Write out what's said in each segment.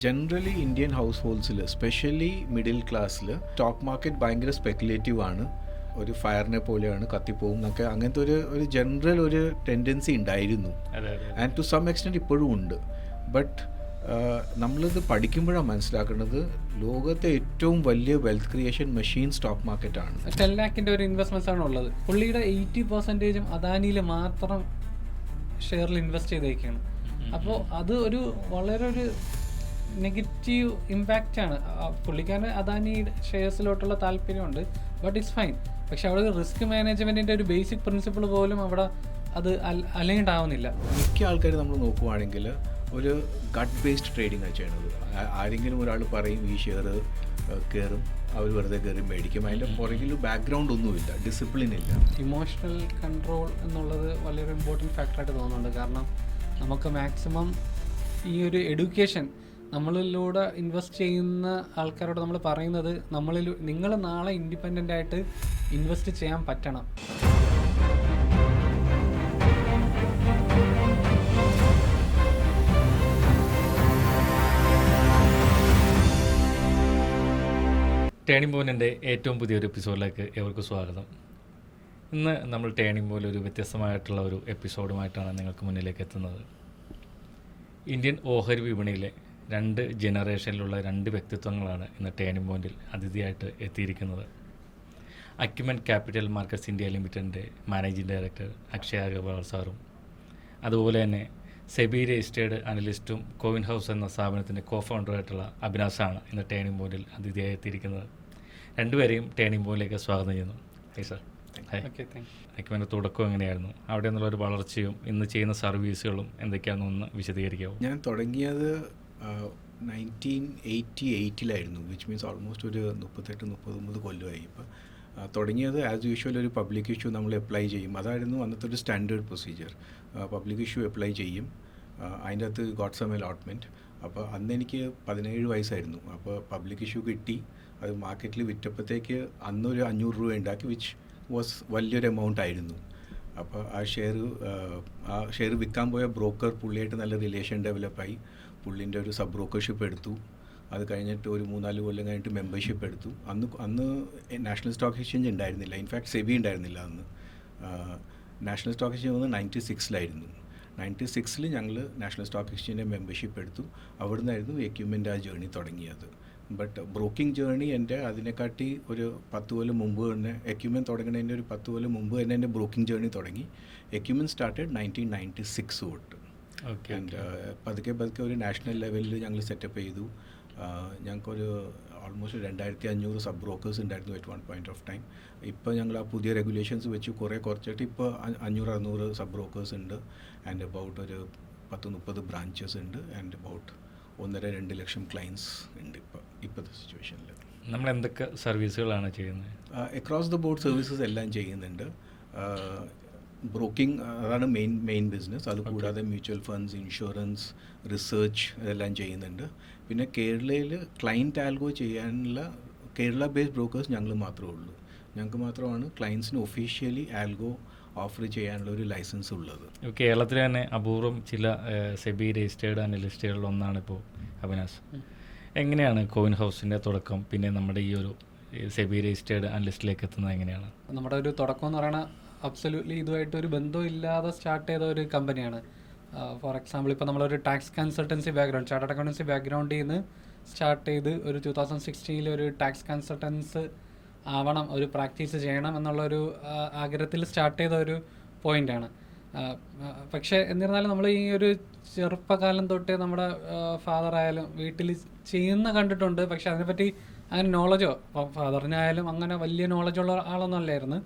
Generally Indian ഹൗസ് ഹോൾഡ്സിൽ especially middle ക്ലാസ്സിൽ സ്റ്റോക്ക് മാർക്കറ്റ് ഭയങ്കര സ്പെക്കുലേറ്റീവ് ആണ്. ഒരു ഫയറിനെ പോലെയാണ്, കത്തിപ്പോവും എന്നൊക്കെ, അങ്ങനത്തെ ഒരു ജനറൽ ഒരു ടെൻഡൻസി ഉണ്ടായിരുന്നു. ആൻഡ് ടു സം എക്സ്റ്റെൻറ്റ് ഇപ്പോഴും ഉണ്ട്. ബട്ട് നമ്മളിത് പഠിക്കുമ്പോഴാണ് മനസ്സിലാക്കുന്നത് ലോകത്തെ ഏറ്റവും വലിയ വെൽത്ത് ക്രിയേഷൻ മെഷീൻ സ്റ്റോക്ക് മാർക്കറ്റാണ്. 10 lakhിൻ്റെ ഒരു ഇൻവെസ്റ്റ്മെൻറ്റ്സ് ആണ് ഉള്ളത്. പുള്ളിയുടെ 80% അദാനിയിൽ മാത്രം ഷെയറിൽ ഇൻവെസ്റ്റ് ചെയ്തേക്കാണ്. അപ്പോൾ അത് ഒരു വളരെ ഒരു നെഗറ്റീവ് ഇമ്പാക്റ്റാണ്. പുള്ളിക്കാരന് അദാനി ഷെയർസിലോട്ടുള്ള താല്പര്യമുണ്ട്, ബട്ട് ഇറ്റ്സ് ഫൈൻ. പക്ഷെ അവിടെ റിസ്ക് മാനേജ്മെൻറ്റിൻ്റെ ഒരു ബേസിക് പ്രിൻസിപ്പിൾ പോലും അവിടെ അത് അലൈൻഡ് ആവുന്നില്ല. മിക്ക ആൾക്കാർ നമ്മൾ നോക്കുവാണെങ്കിൽ ഒരു ഗട്ട് ബേസ്ഡ് ട്രേഡിംഗ് ആണ് ചെയ്യണത്. ആരെങ്കിലും ഒരാൾ പറയും ഈ ഷെയർ കയറും, അവർ വെറുതെ കയറി മേടിക്കും. അതിൻ്റെ പുറകിൽ ബാക്ക്ഗ്രൗണ്ട് ഒന്നുമില്ല, ഡിസിപ്ലിൻ ഇല്ല. ഇമോഷണൽ കൺട്രോൾ എന്നുള്ളത് വളരെ ഇമ്പോർട്ടൻറ്റ് ഫാക്ടറായിട്ട് തോന്നുന്നുണ്ട്. കാരണം നമുക്ക് മാക്സിമം ഈ ഒരു എഡ്യൂക്കേഷൻ നമ്മളിലൂടെ ഇൻവെസ്റ്റ് ചെയ്യുന്ന ആൾക്കാരോട് നമ്മൾ പറയുന്നത് നിങ്ങൾ നാളെ ഇൻഡിപെൻഡൻ്റ് ആയിട്ട് ഇൻവെസ്റ്റ് ചെയ്യാൻ പറ്റണം. ടേണിംഗ് പോയിന്റിൻ്റെ ഏറ്റവും പുതിയൊരു എപ്പിസോഡിലേക്ക് ഏവർക്കും സ്വാഗതം. ഇന്ന് നമ്മൾ ടേണിംഗ് പോയിന്റ് ഒരു വ്യത്യസ്തമായിട്ടുള്ള ഒരു എപ്പിസോഡുമായിട്ടാണ് നിങ്ങൾക്ക് മുന്നിലേക്ക് എത്തുന്നത്. ഇന്ത്യൻ ഓഹരി വിപണിയിലെ 2 ജനറേഷനിലുള്ള 2 വ്യക്തിത്വങ്ങളാണ് ഇന്ന് ടേണിംഗ് പോയിന്റിൽ അതിഥിയായിട്ട് എത്തിയിരിക്കുന്നത്. അക്യുമെൻ ക്യാപിറ്റൽ മാർക്കറ്റ്സ് ഇന്ത്യ ലിമിറ്റഡിൻ്റെ മാനേജിംഗ് ഡയറക്ടർ അക്ഷയ അഗർവാൾ സാറും, അതുപോലെ തന്നെ സെബി രജിസ്റ്റേർഡ് അനലിസ്റ്റും കോവിൻ ഹൗസ് എന്ന സ്ഥാപനത്തിൻ്റെ കോ ഫൗണ്ടറായിട്ടുള്ള അഭിനാശാണ് ഇന്ന് ടേണിംഗ് പോയിന്റിൽ അതിഥിയായി എത്തിയിരിക്കുന്നത്. രണ്ടുപേരെയും ടേണിംഗ് പോയിന്റിലേക്ക് സ്വാഗതം ചെയ്യുന്നു. High sir. ഹായ്. അക്യുമെൻ്റെ തുടക്കം എങ്ങനെയായിരുന്നു? അവിടെ നിന്നുള്ളൊരു വളർച്ചയും ഇന്ന് ചെയ്യുന്ന സർവീസുകളും എന്തൊക്കെയാണെന്ന് വിശദീകരിക്കാമോ? ഞാൻ തുടങ്ങിയത് 1988 വിച്ച് മീൻസ് ഓൾമോസ്റ്റ് ഒരു 38-39 കൊല്ലമായി. ഇപ്പോൾ തുടങ്ങിയത് ആസ് യൂഷ്വൽ ഒരു പബ്ലിക് ഇഷ്യൂ നമ്മൾ അപ്ലൈ ചെയ്യും. അതായിരുന്നു അന്നത്തെ ഒരു standard procedure. Public issue apply ചെയ്യും, അതിൻ്റെ അകത്ത് ഗോട്ട് സം അലോട്ട്മെൻറ്റ്. അപ്പോൾ അന്ന് എനിക്ക് 17 വയസ്സായിരുന്നു. അപ്പോൾ പബ്ലിക് ഇഷ്യൂ കിട്ടി, അത് മാർക്കറ്റിൽ വിറ്റപ്പോഴത്തേക്ക് അന്നൊരു 500 രൂപ ഉണ്ടാക്കി, വിച്ച് വാസ് വലിയൊരു എമൗണ്ട് ആയിരുന്നു. അപ്പോൾ ആ ഷെയർ വിൽക്കാൻ പോയ ബ്രോക്കർ പുള്ളിയായിട്ട് നല്ല റിലേഷൻ ഡെവലപ്പായി. പുള്ളിൻ്റെ ഒരു സബ് ബ്രോക്കർഷിപ്പ് എടുത്തു. അത് കഴിഞ്ഞിട്ട് ഒരു 3-4 കൊല്ലം കഴിഞ്ഞിട്ട് മെമ്പർഷിപ്പ് എടുത്തു. അന്ന് നാഷണൽ സ്റ്റോക്ക് എക്സ്ചേഞ്ച് ഉണ്ടായിരുന്നില്ല. ഇൻഫാക്ട് സെബി ഉണ്ടായിരുന്നില്ല അന്ന്. നാഷണൽ സ്റ്റോക്ക് എക്സ്ചേഞ്ച് വന്ന് 96 96 ഞങ്ങൾ നാഷണൽ സ്റ്റോക്ക് എക്സ്ചേഞ്ചിൻ്റെ മെമ്പർഷിപ്പ് എടുത്തു. അവിടെ നിന്നായിരുന്നു എക്യുപ്മെൻ്റ് ആ ജേർണി തുടങ്ങിയത്. ബട്ട് ബ്രോക്കിംഗ് ജേർണി എൻ്റെ അതിനെക്കാട്ടി ഒരു 10 കൊല്ലം മുമ്പ് തന്നെ, എക്യുപ്മെൻ്റ് തുടങ്ങുന്നതിൻ്റെ ഒരു 10 കൊല്ലം മുമ്പ് തന്നെ എൻ്റെ ബ്രോക്കിംഗ് ജേർണി തുടങ്ങി. എക്യുപ്മെൻ്റ് സ്റ്റാർട്ടഡ് 1996 തൊട്ട്. ആൻഡ് പതുക്കെ ഒരു നാഷണൽ ലെവലിൽ ഞങ്ങൾ സെറ്റപ്പ് ചെയ്തു. ഞങ്ങൾക്കൊരു ഓൾമോസ്റ്റ് 2500 സബ് ബ്രോക്കേഴ്സ് ഉണ്ടായിരുന്നു at one point of time. ഇപ്പോൾ ഞങ്ങൾ ആ പുതിയ റെഗുലേഷൻസ് വെച്ച് കുറച്ചിട്ട് ഇപ്പോൾ 500-600 സബ് ബ്രോക്കേഴ്സ് ഉണ്ട്. ആൻഡ് അബൌട്ട് ഒരു 10-30 ബ്രാഞ്ചസ് ഉണ്ട്. ആൻഡ് അബൌട്ട് 1.5-2 ലക്ഷം ക്ലയൻസ് ഉണ്ട് ഇപ്പോഴത്തെ സിറ്റുവേഷനിൽ. നമ്മൾ എന്തൊക്കെ സർവീസുകളാണ് ചെയ്യുന്നത്? അക്രോസ് ദ ബോർഡ് സർവീസസ് എല്ലാം ചെയ്യുന്നുണ്ട്. ബ്രോക്കിംഗ് അതാണ് മെയിൻ ബിസിനസ്. അതുകൂടാതെ മ്യൂച്വൽ ഫണ്ട്സ്, ഇൻഷുറൻസ്, റിസർച്ച് ഇതെല്ലാം ചെയ്യുന്നുണ്ട്. പിന്നെ കേരളയിൽ ക്ലയൻറ്റ് ആൽഗോ ചെയ്യാനുള്ള കേരള ബേസ്ഡ് ബ്രോക്കേഴ്സ് ഞങ്ങൾ മാത്രമേ ഉള്ളൂ. ഞങ്ങൾക്ക് മാത്രമാണ് ക്ലയൻസിന് ഒഫീഷ്യലി ആൽഗോ ഓഫർ ചെയ്യാനുള്ള ഒരു ലൈസൻസ് ഉള്ളത്. കേരളത്തിൽ തന്നെ അപൂർവം ചില സെബി രജിസ്റ്റേർഡ് അനലിസ്റ്റുകളിൽ ഒന്നാണ് ഇപ്പോൾ അവിനാശ്. എങ്ങനെയാണ് കോവിൻ ഹൗസിൻ്റെ തുടക്കം, പിന്നെ നമ്മുടെ ഈ ഒരു സെബി രജിസ്റ്റേർഡ് അനലിസ്റ്റിലേക്ക് എത്തുന്നത് എങ്ങനെയാണ്? നമ്മുടെ ഒരു തുടക്കം എന്ന് പറയുന്നത് അബ്സല്യൂട്ട്ലി ഇതുമായിട്ടൊരു ബന്ധമില്ലാതെ സ്റ്റാർട്ട് ചെയ്ത ഒരു കമ്പനിയാണ്. ഫോർ എക്സാമ്പിൾ ഇപ്പോൾ നമ്മളൊരു tax consultancy background, chartered accountancy ബാക്ക്ഗ്രൗണ്ടിൽ നിന്ന് സ്റ്റാർട്ട് ചെയ്ത് ഒരു 2016 ഒരു ടാക്സ് കൺസൾട്ടൻസ് ആവണം, ഒരു പ്രാക്ടീസ് ചെയ്യണം എന്നുള്ളൊരു ആഗ്രഹത്തിൽ സ്റ്റാർട്ട് ചെയ്ത ഒരു പോയിൻ്റാണ്. പക്ഷേ എന്നിരുന്നാലും നമ്മൾ ഈ ഒരു ചെറുപ്പകാലം തൊട്ടേ നമ്മുടെ ഫാദറായാലും വീട്ടിൽ ചെയ്യുന്ന കണ്ടിട്ടുണ്ട്. പക്ഷെ അതിനെപ്പറ്റി അങ്ങനെ നോളജോ ഫാദറിനായാലും അങ്ങനെ വലിയ നോളജുള്ള ആളൊന്നും അല്ലായിരുന്നു.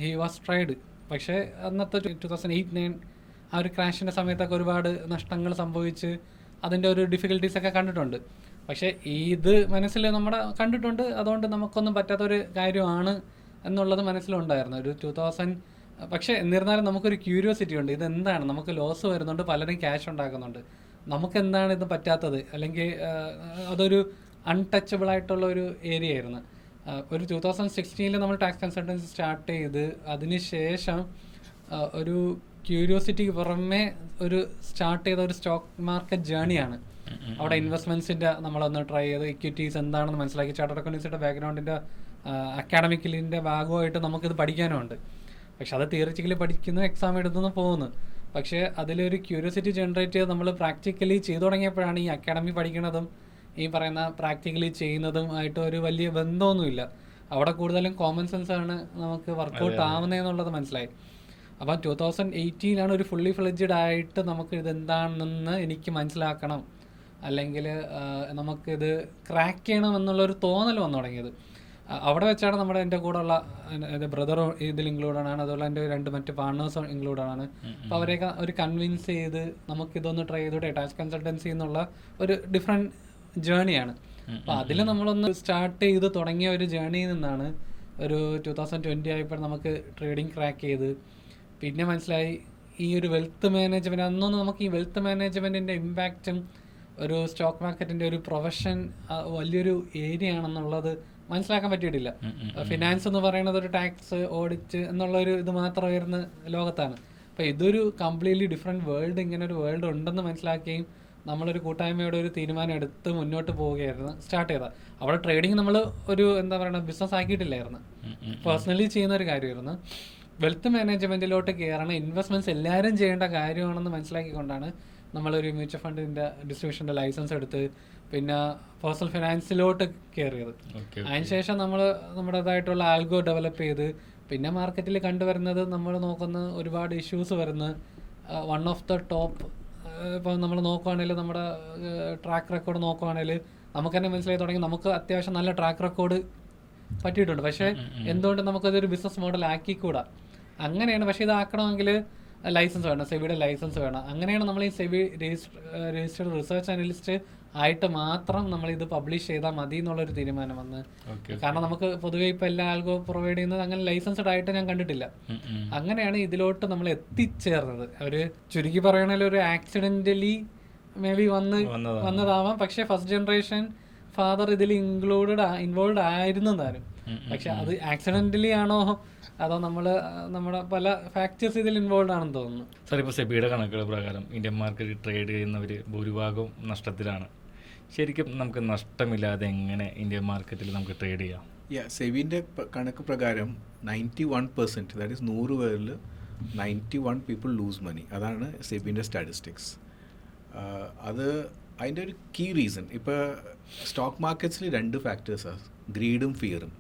He was tried. പക്ഷേ അന്നത്തെ 2008-9 ആ ഒരു ക്രാഷിൻ്റെ സമയത്തൊക്കെ ഒരുപാട് നഷ്ടങ്ങൾ സംഭവിച്ച് അതിൻ്റെ ഒരു ഡിഫിക്കൽട്ടീസൊക്കെ കണ്ടിട്ടുണ്ട്. പക്ഷേ ഇത് മനസ്സിൽ നമ്മുടെ കണ്ടിട്ടുണ്ട്. അതുകൊണ്ട് നമുക്കൊന്നും പറ്റാത്തൊരു കാര്യമാണ് എന്നുള്ളത് മനസ്സിലുണ്ടായിരുന്നു ഒരു 2000. പക്ഷേ എന്നിരുന്നാലും നമുക്കൊരു ക്യൂരിയോസിറ്റി ഉണ്ട്, ഇതെന്താണ്, നമുക്ക് ലോസ് വരുന്നുണ്ട്, പലരും ക്യാഷ് ഉണ്ടാക്കുന്നുണ്ട്, നമുക്കെന്താണ് ഇത് പറ്റാത്തത്, അല്ലെങ്കിൽ അതൊരു അൺടച്ചബിൾ ആയിട്ടുള്ള ഒരു ഏരിയ ആയിരുന്നു. ഒരു 2016 നമ്മൾ ടാക്സ് കൺസൾട്ടൻസി സ്റ്റാർട്ട് ചെയ്ത് അതിനുശേഷം ഒരു ക്യൂരിയോസിറ്റിക്ക് പുറമെ ഒരു സ്റ്റാർട്ട് ചെയ്ത ഒരു സ്റ്റോക്ക് മാർക്കറ്റ് ജേണിയാണ്. അവിടെ ഇൻവെസ്റ്റ്മെൻറ്റ്സിൻ്റെ നമ്മളൊന്ന് ട്രൈ ചെയ്ത് ഇക്വിറ്റീസ് എന്താണെന്ന് മനസ്സിലാക്കി ചാർട്ടേഡ് അക്കൗണ്ടൻസിയുടെ ബാക്ക്ഗ്രൗണ്ടിൻ്റെ അക്കാഡമിക്കലിൻ്റെ ഭാഗമായിട്ട് നമുക്കിത് പഠിക്കാനുമുണ്ട്. പക്ഷെ അത് തിയറിറ്റിക്കലി പഠിക്കുന്നു, എക്സാം എഴുതുന്നു, പോകുന്നു. പക്ഷേ അതിലൊരു ക്യൂരിയോസിറ്റി ജനറേറ്റ് ചെയ്ത് നമ്മൾ പ്രാക്ടിക്കലി ചെയ്തു തുടങ്ങിയപ്പോഴാണ് ഈ അക്കാഡമി പഠിക്കുന്നതും ഈ പറയുന്ന പ്രാക്ടിക്കലി ചെയ്യുന്നതും ആയിട്ട് ഒരു വലിയ ബന്ധമൊന്നുമില്ല. അവിടെ കൂടുതലും കോമൺ സെൻസ് ആണ് നമുക്ക് വർക്കൗട്ട് ആവുന്നതെന്നുള്ളത് മനസ്സിലായി. അപ്പം 2018 ഒരു ഫുള്ളി ഫ്ലെഡ്ജഡ് ആയിട്ട് നമുക്ക് ഇതെന്താണെന്ന് എനിക്ക് മനസ്സിലാക്കണം, അല്ലെങ്കിൽ നമുക്കിത് ക്രാക്ക് ചെയ്യണം എന്നുള്ളൊരു തോന്നൽ വന്നു തുടങ്ങിയത്. അവിടെ വെച്ചാണ് എൻ്റെ കൂടെ ഉള്ള എൻ്റെ ബ്രദറും ഇതിൽ ഇൻക്ലൂഡഡ് ആണ്, അതുപോലെ എൻ്റെ 2 മറ്റ് പാർട്ട്നേഴ്സും ഇൻക്ലൂഡഡ് ആണ്. അപ്പോൾ അവരെയൊക്കെ ഒരു കൺവിൻസ് ചെയ്ത് നമുക്കിതൊന്ന് ട്രൈ ചെയ്തോട്ടെ. ടാക്സ് കൺസൾട്ടൻസി എന്നുള്ള ഒരു ഡിഫറെൻറ്റ് ജേണിയാണ്. അപ്പോൾ അതിൽ നമ്മളൊന്ന് സ്റ്റാർട്ട് ചെയ്ത് തുടങ്ങിയ ഒരു ജേണിയിൽ നിന്നാണ് ഒരു 2020 ആയപ്പോൾ നമുക്ക് ട്രേഡിങ് ക്രാക്ക് ചെയ്ത് പിന്നെ മനസ്സിലായി ഈ ഒരു വെൽത്ത് മാനേജ്മെൻറ്റ്. അന്നൊന്നും നമുക്ക് ഈ വെൽത്ത് മാനേജ്മെൻറ്റിൻ്റെ ഇമ്പാക്റ്റും ഒരു സ്റ്റോക്ക് മാർക്കറ്റിൻ്റെ ഒരു പ്രൊഫഷൻ വലിയൊരു ഏരിയ ആണെന്നുള്ളത് മനസ്സിലാക്കാൻ പറ്റിയിട്ടില്ല. ഫിനാൻസ് എന്ന് പറയുന്നത് ഒരു ടാക്സ് ഓഡിറ്റ് എന്നുള്ളൊരു ഇത് മാത്രം വരുന്ന ലോകത്താണ്. അപ്പോൾ ഇതൊരു കംപ്ലീറ്റ്ലി ഡിഫറെൻറ്റ് വേൾഡ്, ഇങ്ങനെ ഒരു വേൾഡ് ഉണ്ടെന്ന് മനസ്സിലാക്കുകയും നമ്മളൊരു കൂട്ടായ്മയോടെ ഒരു തീരുമാനം എടുത്ത് മുന്നോട്ട് പോവുകയായിരുന്നു സ്റ്റാർട്ട് ചെയ്തത്. അവിടെ ട്രേഡിങ് നമ്മൾ ഒരു എന്താ പറയുക ബിസിനസ് ആക്കിയിട്ടില്ലായിരുന്നു, പേഴ്സണലി ചെയ്യുന്ന ഒരു കാര്യമായിരുന്നു. വെൽത്ത് മാനേജ്മെൻറ്റിലോട്ട് കയറണം, ഇൻവെസ്റ്റ്മെൻറ്റ്സ് എല്ലാവരും ചെയ്യേണ്ട കാര്യമാണെന്ന് മനസ്സിലാക്കിക്കൊണ്ടാണ് നമ്മളൊരു മ്യൂച്വൽ ഫണ്ടിൻ്റെ ഡിസ്ട്രിബ്യൂഷൻ്റെ ലൈസൻസ് എടുത്ത് പിന്നെ പേഴ്സണൽ ഫിനാൻസിലോട്ട് കയറിയത്. അതിനുശേഷം നമ്മൾ നമ്മുടേതായിട്ടുള്ള ആൽഗോ ഡെവലപ്പ് ചെയ്ത് പിന്നെ മാർക്കറ്റിൽ കണ്ടുവരുന്നത് നമ്മൾ നോക്കുന്ന ഒരുപാട് ഇഷ്യൂസ് വരുന്ന വൺ ഓഫ് ദ ടോപ്പ്. ഇപ്പോൾ നമ്മൾ നോക്കുകയാണെങ്കിൽ നമ്മുടെ ട്രാക്ക് റെക്കോർഡ് നോക്കുകയാണെങ്കിൽ നമുക്ക് തന്നെ മനസ്സിലായി തുടങ്ങി നമുക്ക് അത്യാവശ്യം നല്ല ട്രാക്ക് റെക്കോർഡ് പറ്റിയിട്ടുണ്ട്. പക്ഷേ എന്തുകൊണ്ട് നമുക്കതൊരു ബിസിനസ് മോഡൽ ആക്കിക്കൂടാ? അങ്ങനെയാണ്. പക്ഷേ ഇതാക്കണമെങ്കിൽ ലൈസൻസ് വേണം, സെബിയുടെ ലൈസൻസ് വേണം. അങ്ങനെയാണ് നമ്മൾ ഈ സെബി രജിസ്റ്റേർഡ് റിസർച്ച് അനലിസ്റ്റ് ആയിട്ട് മാത്രം നമ്മളിത് പബ്ലിഷ് ചെയ്താൽ മതി എന്നുള്ളൊരു തീരുമാനം വന്ന്. കാരണം നമുക്ക് പൊതുവെ ഇപ്പോൾ എല്ലാ ആൾക്കും പ്രൊവൈഡ് ചെയ്യുന്നത് അങ്ങനെ ലൈസൻസ്ഡ് ആയിട്ട് ഞാൻ കണ്ടിട്ടില്ല. അങ്ങനെയാണ് ഇതിലോട്ട് നമ്മൾ എത്തിച്ചേർന്നത്. ഒരു ചുരുക്കി പറയണമെങ്കിൽ ഒരു ആക്സിഡൻ്റലി മേ ബി വന്നതാവാം. പക്ഷേ ഫസ്റ്റ് ജനറേഷൻ ഫാദർ ഇതിൽ ഇൻവോൾവ് ആയിരുന്നു താനും. പക്ഷെ അത് ആക്സിഡൻ്റലി ആണോ അതോ നമ്മുടെ പല ഫാക്ടേഴ്സ് ഇതിൽ ഇൻവോൾവ് ആണെന്ന് തോന്നുന്നു. സാർ, ഇപ്പോൾ സെബിയുടെ കണക്കുകൾ പ്രകാരം ഇന്ത്യൻ മാർക്കറ്റിൽ ട്രേഡ് ചെയ്യുന്നവർ ഭൂരിഭാഗവും നഷ്ടത്തിലാണ്. ശരിക്കും നമുക്ക് നഷ്ടമില്ലാതെ എങ്ങനെ ഇന്ത്യൻ മാർക്കറ്റിൽ നമുക്ക് ട്രേഡ് ചെയ്യാം? സെബിൻ്റെ കണക്ക് പ്രകാരം 91%, ദാറ്റ് ഈസ് 100 പേരിൽ 91 പീപ്പിൾ ലൂസ് മണി. അതാണ് സെബിൻ്റെ സ്റ്റാറ്റിസ്റ്റിക്സ്. അത് അതിൻ്റെ ഒരു കീ റീസൺ ഇപ്പോൾ സ്റ്റോക്ക് മാർക്കറ്റ്സിൽ 2 ഫാക്ടേഴ്സാണ്, ഗ്രീഡും ഫിയറും.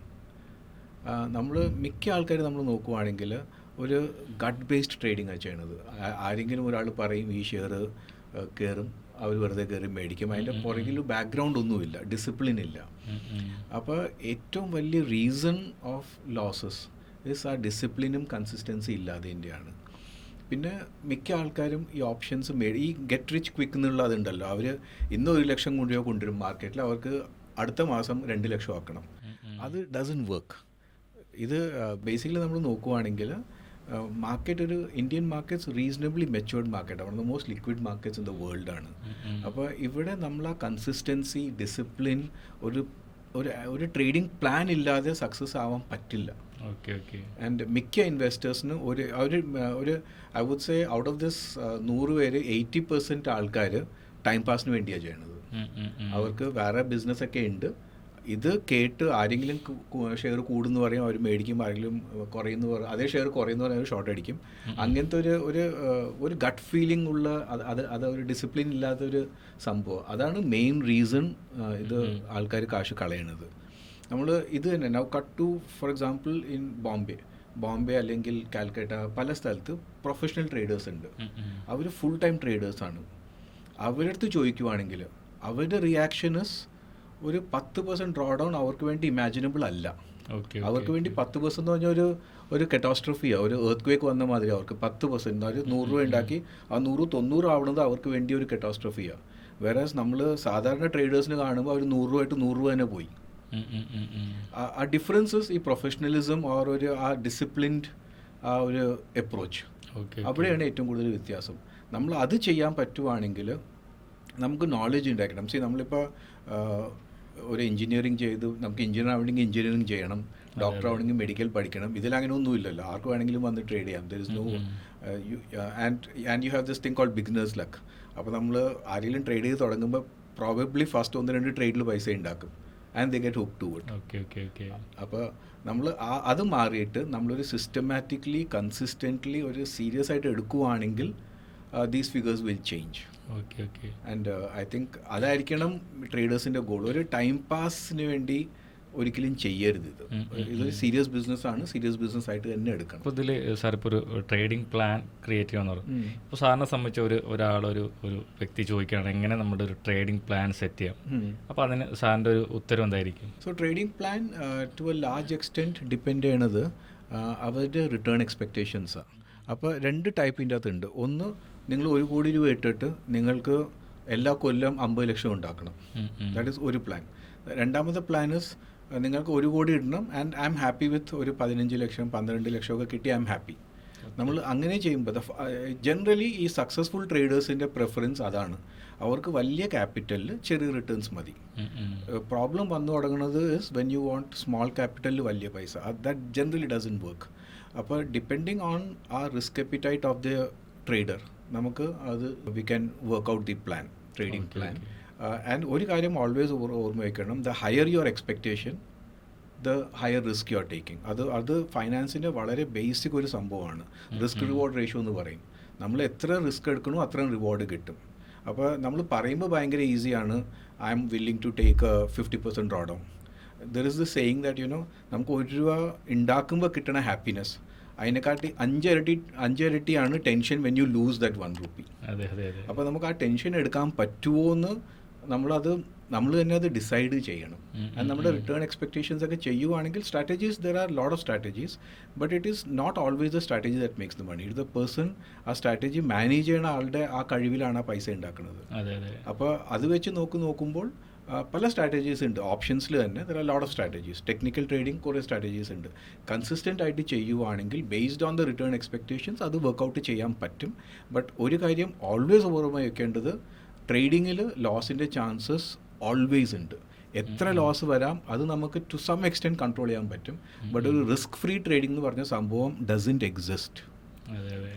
നമ്മൾ മിക്ക ആൾക്കാർ നമ്മൾ നോക്കുവാണെങ്കിൽ ഒരു ഗട്ട് ബേസ്ഡ് ട്രേഡിംഗ് ആണ് ചെയ്യണത്. ആരെങ്കിലും ഒരാൾ പറയും ഈ ഷെയർ കയറും, അവർ വെറുതെ കയറി മേടിക്കും. അതിൻ്റെ പുറകിൽ ബാക്ക്ഗ്രൗണ്ട് ഒന്നുമില്ല, ഡിസിപ്ലിൻ ഇല്ല. അപ്പോൾ ഏറ്റവും വലിയ റീസൺ ഓഫ് ലോസസ് ഇസ് ആ ഡിസിപ്ലിനും കൺസിസ്റ്റൻസി ഇല്ലാതിൻ്റെയാണ്. പിന്നെ മിക്ക ആൾക്കാരും ഈ ഓപ്ഷൻസ് ഈ ഗെറ്റ് റിച്ച് ക്വിക്ക് എന്നുള്ള അതുണ്ടല്ലോ, അവർ ഇന്ന് 1 ലക്ഷം രൂപ കൊണ്ടുവരും മാർക്കറ്റിൽ, അവർക്ക് അടുത്ത മാസം 2 ലക്ഷം ആക്കണം. അത് ഡസൻറ്റ് വർക്ക്. ഇത് ബേസിക്കലി നമ്മൾ നോക്കുവാണെങ്കിൽ മാർക്കറ്റ് ഒരു Indian markets reasonably matured market, one of the most liquid markets in the world ആണ്. അപ്പോൾ ഇവിടെ നമ്മൾ ആ കൺസിസ്റ്റൻസി, ഡിസിപ്ലിൻ, ഒരു ട്രേഡിംഗ് പ്ലാൻ ഇല്ലാതെ സക്സസ് ആവാൻ പറ്റില്ല. ആൻഡ് മിക്ക ഇൻവെസ്റ്റേഴ്സിന് ഒരു I would say out of this 100 പേര് 80% ആൾക്കാർ ടൈം പാസിന് വേണ്ടിയാണ് ചെയ്യണത്. അവർക്ക് വേറെ ബിസിനസ്സൊക്കെ ഉണ്ട്. ഇത് കേട്ട് ആരെങ്കിലും ഷെയർ കൂടുന്നു പറയും, അവർ മേടിക്കും. ആരെങ്കിലും കുറയുന്നു പറയും, അതേ ഷെയർ കുറയുന്നു പറയും, അവർ ഷോർട്ട് അടിക്കും. അങ്ങനത്തെ ഒരു ഗട്ട് ഫീലിംഗ് ഉള്ള അത് ഒരു ഡിസിപ്ലിൻ ഇല്ലാത്തൊരു സംഭവം. അതാണ് മെയിൻ റീസൺ ഇത് ആൾക്കാർ കാശ് കളയണത്. നമ്മൾ ഇത് തന്നെ now cut to for example in Bombay അല്ലെങ്കിൽ കാൽക്കട്ട, പല സ്ഥലത്ത് പ്രൊഫഷണൽ ട്രേഡേഴ്സ് ഉണ്ട്. അവർ ഫുൾ ടൈം ട്രേഡേഴ്സാണ്. അവരുടെ അടുത്ത് ചോദിക്കുവാണെങ്കിൽ അവരുടെ റിയാക്ഷൻസ് ഒരു 10% ഡ്രോ ഡൗൺ അവർക്ക് വേണ്ടി ഇമാജിനബിൾ അല്ല. അവർക്ക് വേണ്ടി 10% എന്ന് പറഞ്ഞാൽ ഒരു കറ്റാസ്ട്രോഫിയാണ്, ഒരു എർത്ത് ക്വേക്ക് വന്ന മാതിരി. അവർക്ക് 10%, ഒരു 100 രൂപ ഉണ്ടാക്കി ആ 100 90 ആവുന്നത് അവർക്ക് വേണ്ടി ഒരു കറ്റാസ്ട്രോഫിയാണ്. വേറെ നമ്മൾ സാധാരണ ട്രേഡേഴ്സിന് കാണുമ്പോൾ അവർ 100 രൂപയായിട്ട് 100 രൂപ തന്നെ പോയി. ആ ഡിഫറൻസസ് ഈ പ്രൊഫഷണലിസം ഓർ ആ ഡിസിപ്ലിൻഡ് ആ ഒരു അപ്രോച്ച്, അവിടെയാണ് ഏറ്റവും കൂടുതൽ വ്യത്യാസം. നമ്മൾ അത് ചെയ്യാൻ പറ്റുവാണെങ്കിൽ നമുക്ക് നോളജ് ഉണ്ടാക്കണം. നമ്മളിപ്പോൾ ഒരു എഞ്ചിനീയറിംഗ് ചെയ്ത് നമുക്ക് എഞ്ചിനീയർ ആവണമെങ്കിൽ എഞ്ചിനീയറിംഗ് ചെയ്യണം, ഡോക്ടർ ആവണമെങ്കിൽ മെഡിക്കൽ പഠിക്കണം. ഇതിലങ്ങനെ ഒന്നുമില്ലല്ലോ. ആർക്ക് വേണമെങ്കിലും വന്ന് ട്രേഡ് ചെയ്യാം. There is no and you have this thing called beginner's luck. അപ്പോൾ നമ്മൾ ആരെങ്കിലും ട്രേഡ് ചെയ്ത് തുടങ്ങുമ്പോൾ പ്രോബബ്ലി ഫസ്റ്റ് 1-2 ട്രേഡിൽ പൈസ ഉണ്ടാക്കും and they get hook to it. Okay. അപ്പോൾ നമ്മൾ അത് മാറിയിട്ട് നമ്മളൊരു സിസ്റ്റമാറ്റിക്കലി കൺസിസ്റ്റൻ്റ്ലി ഒരു സീരിയസ് ആയിട്ട് എടുക്കുവാണെങ്കിൽ these figures will change. Okay. And I think അതായിരിക്കണം ട്രേഡേഴ്സിൻ്റെ ഗോൾ. ഒരു ടൈം പാസിന് വേണ്ടി ഒരിക്കലും ചെയ്യരുത്. ഇതൊരു സീരിയസ് ബിസിനസ്സാണ്, സീരിയസ് ബിസിനസ് ആയിട്ട് തന്നെ എടുക്കണം. അപ്പോൾ ഇതിൽ സാർ ഇപ്പോൾ ഒരു ട്രേഡിംഗ് പ്ലാൻ ക്രിയേറ്റ് ചെയ്യാന്ന് പറഞ്ഞു. ഇപ്പോൾ സാറിനെ സംബന്ധിച്ച് ഒരാളൊരു വ്യക്തി ചോദിക്കുകയാണ് എങ്ങനെ നമ്മുടെ ഒരു ട്രേഡിംഗ് പ്ലാൻ സെറ്റ് ചെയ്യാം, അപ്പോൾ അതിന് സാറിൻ്റെ ഒരു ഉത്തരം എന്തായിരിക്കും? So trading plan to a large extent depend ചെയ്യണത് അവരുടെ റിട്ടേൺ എക്സ്പെക്റ്റേഷൻസാണ്. അപ്പോൾ 2 ടൈപ്പിൻ്റെ അകത്തുണ്ട്. ഒന്ന്, നിങ്ങൾ 1 കോടി രൂപ ഇട്ടിട്ട് നിങ്ങൾക്ക് എല്ലാ കൊല്ലം 50 ലക്ഷം ഉണ്ടാക്കണം. ദാറ്റ് ഈസ് ഒരു പ്ലാൻ. രണ്ടാമത്തെ പ്ലാൻ ഇസ് നിങ്ങൾക്ക് 1 കോടി ഇടണം and I am happy with ഒരു 15 ലക്ഷം 12 ലക്ഷമൊക്കെ കിട്ടി ഐ എം ഹാപ്പി. നമ്മൾ അങ്ങനെ ചെയ്യുമ്പോൾ ജനറലി ഈ സക്സസ്ഫുൾ ട്രേഡേഴ്സിൻ്റെ പ്രിഫറൻസ് അതാണ്. അവർക്ക് വലിയ ക്യാപിറ്റലിൽ ചെറിയ റിട്ടേൺസ് മതി. പ്രോബ്ലം വന്നു തുടങ്ങുന്നത് is when you want small ക്യാപിറ്റലിൽ വലിയ പൈസ. That generally doesn't work. അപ്പോൾ ഡിപ്പെൻഡിങ് ഓൺ ആ risk appetite of the trader നമുക്ക് അത് we can work out the plan, trading plan. And ഒരു കാര്യം ഓൾവേസ് ഓർമ്മ വയ്ക്കണം, the higher your expectation the higher risk you are taking. അത് ഫൈനാൻസിൻ്റെ വളരെ ബേസിക് ഒരു സംഭവമാണ്. റിസ്ക് റിവാർഡ് റേഷ്യോ എന്ന് പറയും. നമ്മൾ എത്ര റിസ്ക് എടുക്കണോ അത്രയും റിവാർഡ് കിട്ടും. അപ്പോൾ നമ്മൾ പറയുമ്പോൾ ഭയങ്കര ഈസിയാണ്, I am willing to take 50% drawdown. There is the saying that നമുക്ക് 1 രൂപ ഉണ്ടാക്കുമ്പോൾ കിട്ടണ ഹാപ്പിനെസ് അതിനെക്കാട്ടി 5 ഇരട്ടിയാണ് tension when you lose that 1 rupee. അപ്പോൾ നമുക്ക് ആ ടെൻഷൻ എടുക്കാൻ പറ്റുമോ എന്ന് നമ്മൾ തന്നെ അത് ഡിസൈഡ് ചെയ്യണം. ആൻഡ് നമ്മുടെ റിട്ടേൺ എക്സ്പെക്ടേഷൻസ് ഒക്കെ ചെയ്യുവാണെങ്കിൽ strategies, there are lot of strategies, but it is not always the strategy that makes the money. It the person ആ സ്ട്രാറ്റജി മാനേജ് ചെയ്യുന്ന ആളുടെ ആ കഴിവിലാണ് ആ പൈസ ഉണ്ടാക്കുന്നത്. അപ്പോൾ അത് വെച്ച് നോക്കുമ്പോൾ പല സ്ട്രാറ്റജീസ് ഉണ്ട്. ഓപ്ഷൻസിൽ തന്നെ there are lot of strategies. Technical trading കുറേ സ്ട്രാറ്റജീസ് ഉണ്ട്. കൺസിസ്റ്റൻ്റ് ആയിട്ട് ചെയ്യുവാണെങ്കിൽ based on the return expectations അത് വർക്കൗട്ട് ചെയ്യാൻ പറ്റും. ബട്ട് ഒരു കാര്യം ഓൾവേസ് ഓർമ്മ വയ്ക്കേണ്ടത്, ട്രേഡിങ്ങിൽ ലോസിൻ്റെ ചാൻസസ് ഓൾവേസ് ഉണ്ട്. എത്ര ലോസ് വരാം അത് നമുക്ക് ടു സം എക്സ്റ്റെൻറ്റ് കൺട്രോൾ ചെയ്യാൻ പറ്റും. ബട്ട് ഒരു റിസ്ക് ഫ്രീ ട്രേഡിംഗ് എന്ന് പറഞ്ഞ സംഭവം ഡസൻറ്റ് എക്സിസ്റ്റ്.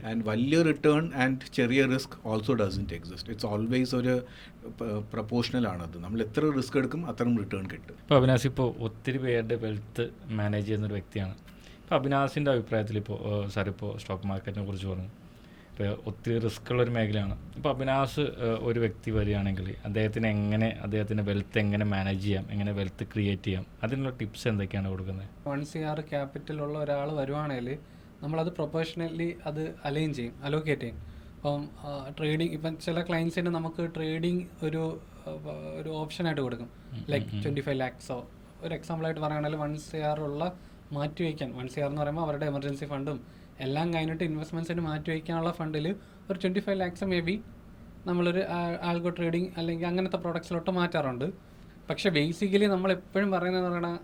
ആൻഡ് വലിയ റിട്ടേൺ ആൻഡ് ചെറിയ risk also doesn't exist. It's always ഒരു പ്രപ്പോർഷണൽ ആണത്. നമ്മൾ എത്ര റിസ്ക് എടുക്കും അത്രയും റിട്ടേൺ കിട്ടും. ഇപ്പോൾ അവിനാശ് ഇപ്പോൾ ഒത്തിരി പേരുടെ വെൽത്ത് മാനേജ് ചെയ്യുന്നൊരു വ്യക്തിയാണ്. ഇപ്പോൾ അവിനാശിൻ്റെ അഭിപ്രായത്തിൽ സാർ ഇപ്പോൾ സ്റ്റോക്ക് മാർക്കറ്റിനെ കുറിച്ച് പറഞ്ഞു, ഇപ്പോൾ ഒത്തിരി റിസ്ക് ഉള്ളൊരു മേഖലയാണ്. ഇപ്പോൾ അവിനാശ് ഒരു വ്യക്തി വരികയാണെങ്കിൽ അദ്ദേഹത്തിൻ്റെ വെൽത്ത് എങ്ങനെ മാനേജ് ചെയ്യാം, എങ്ങനെ വെൽത്ത് ക്രിയേറ്റ് ചെയ്യാം, അതിനുള്ള ടിപ്സ് എന്തൊക്കെയാണ് കൊടുക്കുന്നത്? 1 CR ക്യാപിറ്റലുള്ള ഒരാൾ വരുവാണെങ്കിൽ നമ്മളത് പ്രൊഫഷണലി അത് അലോക്കേറ്റ് ചെയ്യും. അപ്പം ട്രേഡിങ്, ഇപ്പം ചില ക്ലയൻസിന് നമുക്ക് ട്രേഡിങ് ഒരു ഓപ്ഷനായിട്ട് കൊടുക്കും. ലൈക്ക് 25 lakhsോ ഒരു എക്സാമ്പിളായിട്ട് പറയുകയാണെങ്കിൽ 1 CR മാറ്റി വയ്ക്കാൻ, 1 CR എന്ന് പറയുമ്പോൾ അവരുടെ എമർജൻസി ഫണ്ടും എല്ലാം കഴിഞ്ഞിട്ട് ഇൻവെസ്റ്റ്മെൻറ്റ്സിന് മാറ്റി വയ്ക്കാനുള്ള ഫണ്ടിൽ ഒരു 25 lakhs മേ ബി നമ്മളൊരു ആൽഗോ ട്രേഡിങ് അല്ലെങ്കിൽ അങ്ങനത്തെ പ്രോഡക്ട്സിലോട്ട് മാറ്റാറുണ്ട്. പക്ഷേ ബേസിക്കലി നമ്മളെപ്പോഴും പറയുന്നതെന്ന് പറഞ്ഞാൽ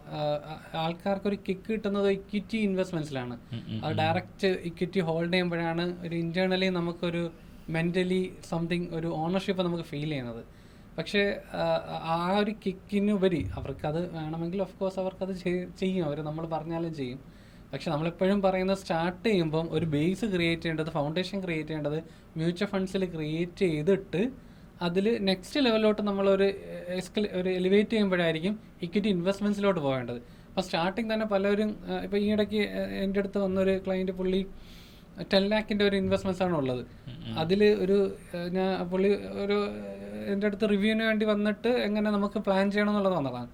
ആൾക്കാർക്കൊരു കിക്ക് കിട്ടുന്നത് ഇക്വിറ്റി ഇൻവെസ്റ്റ്മെൻറ്റ്സിലാണ്. അത് ഡയറക്റ്റ് ഇക്വിറ്റി ഹോൾഡ് ചെയ്യുമ്പോഴാണ് ഒരു ഇൻറ്റേർണലി നമുക്കൊരു മെൻ്റലി സംതിങ് ഒരു ഓണർഷിപ്പ് നമുക്ക് ഫീൽ ചെയ്യുന്നത്. പക്ഷേ ആ ഒരു കിക്കിനുപരി അവർക്കത് വേണമെങ്കിൽ ഓഫ് കോഴ്സ് അവർക്കത് ചെയ്യും, അവർ നമ്മൾ പറഞ്ഞാലും ചെയ്യും. പക്ഷെ നമ്മളെപ്പോഴും പറയുന്നത് സ്റ്റാർട്ട് ചെയ്യുമ്പം ഒരു ബേസ് ക്രിയേറ്റ് ചെയ്യേണ്ടത്, ഫൗണ്ടേഷൻ ക്രിയേറ്റ് ചെയ്യേണ്ടത് മ്യൂച്വൽ ഫണ്ട്സിൽ ക്രിയേറ്റ് ചെയ്തിട്ട് അതിൽ നെക്സ്റ്റ് ലെവലിലോട്ട് നമ്മളൊരു എലിവേറ്റ് ചെയ്യുമ്പോഴായിരിക്കും ഇക്വിറ്റി ഇൻവെസ്റ്റ്മെൻറ്റ്സിലോട്ട് പോകേണ്ടത്. അപ്പോൾ സ്റ്റാർട്ടിങ് തന്നെ പലരും, ഇപ്പോൾ ഈ ഇടയ്ക്ക് എൻ്റെ അടുത്ത് വന്നൊരു ക്ലയൻറ്റ്, പുള്ളി 10 lakhൻ്റെ ഒരു ഇൻവെസ്റ്റ്മെൻറ്റ്സ് ആണ് ഉള്ളത്. അതിൽ പുള്ളി എൻ്റെ അടുത്ത് റിവ്യൂവിന് വേണ്ടി വന്നിട്ട് എങ്ങനെ നമുക്ക് പ്ലാൻ ചെയ്യണം എന്നുള്ളത് വന്നതാണ്.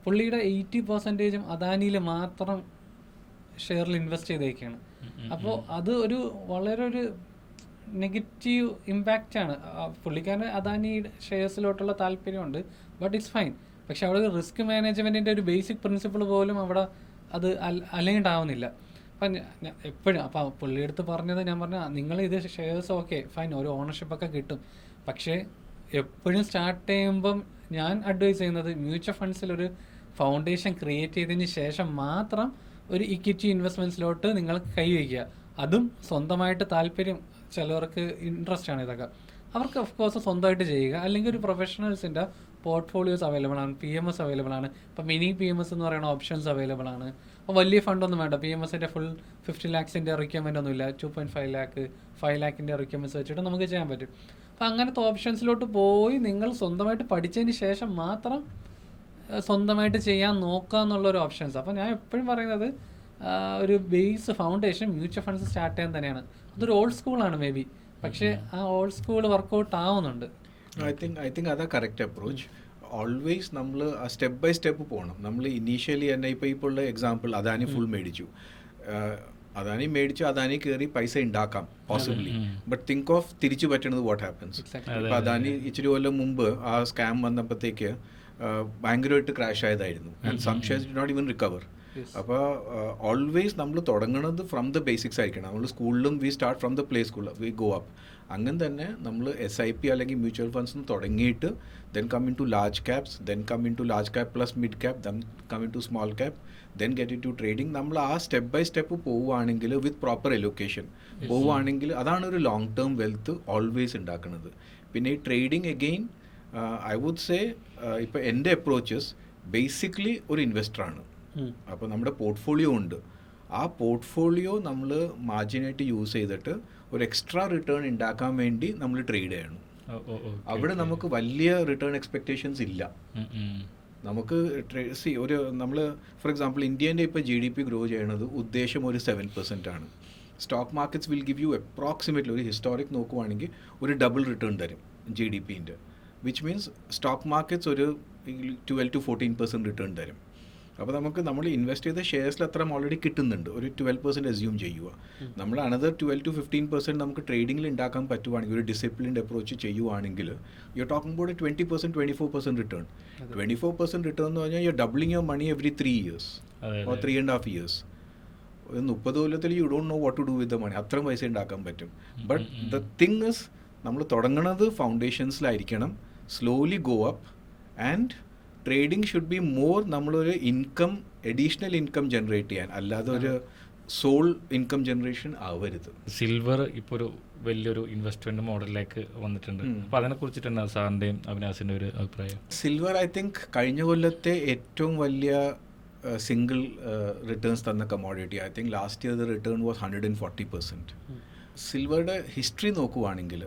പുള്ളിയുടെ 80% അദാനിയിൽ മാത്രം ഷെയറിൽ ഇൻവെസ്റ്റ് ചെയ്തേക്കാണ്. അപ്പോൾ അത് വളരെ ഒരു നെഗറ്റീവ് ഇമ്പാക്റ്റാണ്. പുള്ളിക്കാരന് അദാനി ഷെയർസിലോട്ടുള്ള താല്പര്യമുണ്ട്, ബട്ട് ഇറ്റ്സ് ഫൈൻ. പക്ഷെ അവിടെ റിസ്ക് മാനേജ്മെൻറ്റിൻ്റെ ഒരു ബേസിക് പ്രിൻസിപ്പിൾ പോലും അവിടെ അത് അലൈൻഡ് ആവുന്നില്ല. അപ്പം എപ്പോഴും അപ്പോൾ പുള്ളിയെടുത്ത് പറഞ്ഞത്, ഞാൻ പറഞ്ഞ നിങ്ങൾ ഇത് ഷെയർസ് ഓക്കെ ഫൈൻ, ഒരു ഓണർഷിപ്പൊക്കെ കിട്ടും. പക്ഷേ എപ്പോഴും സ്റ്റാർട്ട് ചെയ്യുമ്പം ഞാൻ അഡ്വൈസ് ചെയ്യുന്നത് മ്യൂച്വൽ ഫണ്ട്സിലൊരു ഫൗണ്ടേഷൻ ക്രിയേറ്റ് ചെയ്തതിന് ശേഷം മാത്രം ഒരു ഇക്വിറ്റി ഇൻവെസ്റ്റ്മെൻറ്റ്സിലോട്ട് നിങ്ങൾ കൈവയ്ക്കുക. അതും സ്വന്തമായിട്ട് താല്പര്യം, ചിലവർക്ക് ഇൻട്രസ്റ്റ് ആണ് ഇതൊക്കെ, അവർക്ക് ഓഫ് കോഴ്സ് സ്വന്തമായിട്ട് ചെയ്യുക. അല്ലെങ്കിൽ ഒരു പ്രൊഫഷണൽസിൻ്റെ പോർട്ട്ഫോളിയോസ് അവൈലബിൾ ആണ്, PMS അവൈലബിൾ ആണ്. ഇപ്പോൾ മിനി PMS എന്ന് പറയുന്ന ഓപ്ഷൻസ് അവൈലബിൾ ആണ്. അപ്പോൾ വലിയ ഫണ്ടൊന്നും വേണ്ട, PMSൻ്റെ ഫുൾ 50 lakhsൻ്റെ റിക്വയർമെൻ്റ് ഒന്നുമില്ല. 2.5 lakh 5 lakhൻ്റെ റിക്വയർമെൻറ്റ്സ് വെച്ചിട്ട് നമുക്ക് ചെയ്യാൻ പറ്റും. അപ്പോൾ അങ്ങനത്തെ ഓപ്ഷൻസിലോട്ട് പോയി നിങ്ങൾ സ്വന്തമായിട്ട് പഠിച്ചതിന് ശേഷം മാത്രം സ്വന്തമായിട്ട് ചെയ്യാൻ നോക്കുക എന്നുള്ളൊരു ഓപ്ഷൻസ്. അപ്പോൾ ഞാൻ എപ്പോഴും പറയുന്നത് ഒരു base foundation mutual funds start ചെയ്യാൻ തന്നെയാണ്. അതൊരു ഓൾഡ് സ്കൂളാണ് മേ ബി, പക്ഷേ ആ ഓൾഡ് സ്കൂൾ വർക്കൗട്ട് ആവുന്നുണ്ട്. ഐ തിങ്ക് അതാ കറക്റ്റ് അപ്രോച്ച്. ഓൾവേസ് നമ്മൾ സ്റ്റെപ്പ് ബൈ സ്റ്റെപ്പ് പോകണം. നമ്മൾ ഇനീഷ്യലി തന്നെ ഇപ്പോൾ ഉള്ള എക്സാമ്പിൾ അദാനി ഫുൾ മേടിച്ചു, അദാനി കയറി പൈസ ഉണ്ടാക്കാം പോസിബിളി, ബട്ട് തിങ്ക് ഓഫ് തിരിച്ചു പറ്റണത് വാട്ട് ഹാപ്പൻസ്. ഇപ്പം അദാനി ഇച്ചിരി കൊല്ലം മുമ്പ് ആ സ്കാം വന്നപ്പോഴത്തേക്ക് ഭയങ്കരമായിട്ട് ക്രാഷ് ആയതായിരുന്നു, and some shares did not even recover. അപ്പോൾ ഓൾവേസ് നമ്മൾ തുടങ്ങുന്നത് ഫ്രം ദ ബേസിക്സ് ആയിരിക്കണം. നമ്മൾ സ്കൂളിലും we start from the play school, we go up. അങ്ങനെ തന്നെ നമ്മൾ SIP അല്ലെങ്കിൽ മ്യൂച്വൽ ഫണ്ട്സ് തുടങ്ങിയിട്ട് then come in to large caps, then come in to large cap plus mid cap, then come in to small cap, then get in to trading. നമ്മൾ ആ step by step പോവുകയാണെങ്കിൽ with proper എലൊക്കേഷൻ പോവുകയാണെങ്കിൽ അതാണ് ഒരു long term wealth always ഉണ്ടാക്കുന്നത്. പിന്നെ ഈ trading again I would say ഇപ്പോൾ എൻ്റെ അപ്രോച്ചസ് ബേസിക്കലി ഒരു ഇൻവെസ്റ്ററാണ്. അപ്പോൾ നമ്മുടെ പോർട്ട്ഫോളിയോ ഉണ്ട്, ആ പോർട്ട്ഫോളിയോ നമ്മൾ മാർജിനായിട്ട് യൂസ് ചെയ്തിട്ട് ഒരു എക്സ്ട്രാ റിട്ടേൺ ഉണ്ടാക്കാൻ വേണ്ടി നമ്മൾ ട്രേഡ് ചെയ്യണം. അവിടെ നമുക്ക് വലിയ റിട്ടേൺ എക്സ്പെക്റ്റേഷൻസ് ഇല്ല. നമുക്ക് ഒരു നമ്മൾ ഫോർ എക്സാമ്പിൾ ഇന്ത്യേൻ്റെ ഇപ്പോൾ GDP ഗ്രോ ചെയ്യണത് ഉദ്ദേശം ഒരു 7% ആണ്. Stock markets will give you approximately ഒരു ഹിസ്റ്റോറിക് നോക്കുവാണെങ്കിൽ ഒരു ഡബിൾ റിട്ടേൺ തരും GDPൻ്റെ, വിച്ച് മീൻസ് സ്റ്റോക്ക് മാർക്കറ്റ്സ് ഒരു 12 to 14% റിട്ടേൺ തരും. അപ്പോൾ നമ്മൾ ഇൻവെസ്റ്റ് ചെയ്ത ഷെയർസിൽ അത്ര ഓൾറെഡി കിട്ടുന്നുണ്ട്, ഒരു 12% അസ്യൂം ചെയ്യുക. നമ്മൾ അനദർ 12 to 15% നമുക്ക് ട്രേഡിങ്ങിൽ ഉണ്ടാക്കാൻ പറ്റുവാണെങ്കിൽ, ഒരു ഡിസിപ്ലിൻഡ് അപ്രോച്ച് ചെയ്യുവാണെങ്കിൽ you are talking about 20%, 24% return. 24% return എന്ന് പറഞ്ഞാൽ you are doubling your money every 3 years or 3.5 years. ഒരു 30 കൊല്ലത്തിൽ you don't know what to do with the money, അത്രയും പൈസ ഉണ്ടാക്കാൻ പറ്റും. ബട്ട് ദ തിങ് ഇസ് നമ്മൾ തുടങ്ങുന്നത് ഫൗണ്ടേഷൻസിലായിരിക്കണം, slowly go up, and trading should be more നമ്മളൊരു ഇൻകം, അഡീഷണൽ ഇൻകം ജനറേറ്റ് ചെയ്യാൻ, അല്ലാതെ ഒരു സോൾ ഇൻകം ജനറേഷൻ ആവരുത്. സിൽവർ ഇപ്പോൾ ഒരു വലിയൊരു ഇൻവെസ്റ്റ്മെന്റ് മോഡലിലേക്ക് വന്നിട്ടുണ്ട്. അപ്പോൾ അതിനെ കുറിച്ചിട്ടാണ് സാറിൻ്റെയും അവിനാസിൻ്റെ ഒരു അഭിപ്രായം? സിൽവർ ഐ തിങ്ക് കഴിഞ്ഞ കൊല്ലത്തെ ഏറ്റവും വലിയ സിംഗിൾ റിട്ടേൺസ് തന്ന commodity. I think last year the return was 140%. സിൽവറുടെ ഹിസ്റ്ററി നോക്കുവാണെങ്കിൽ,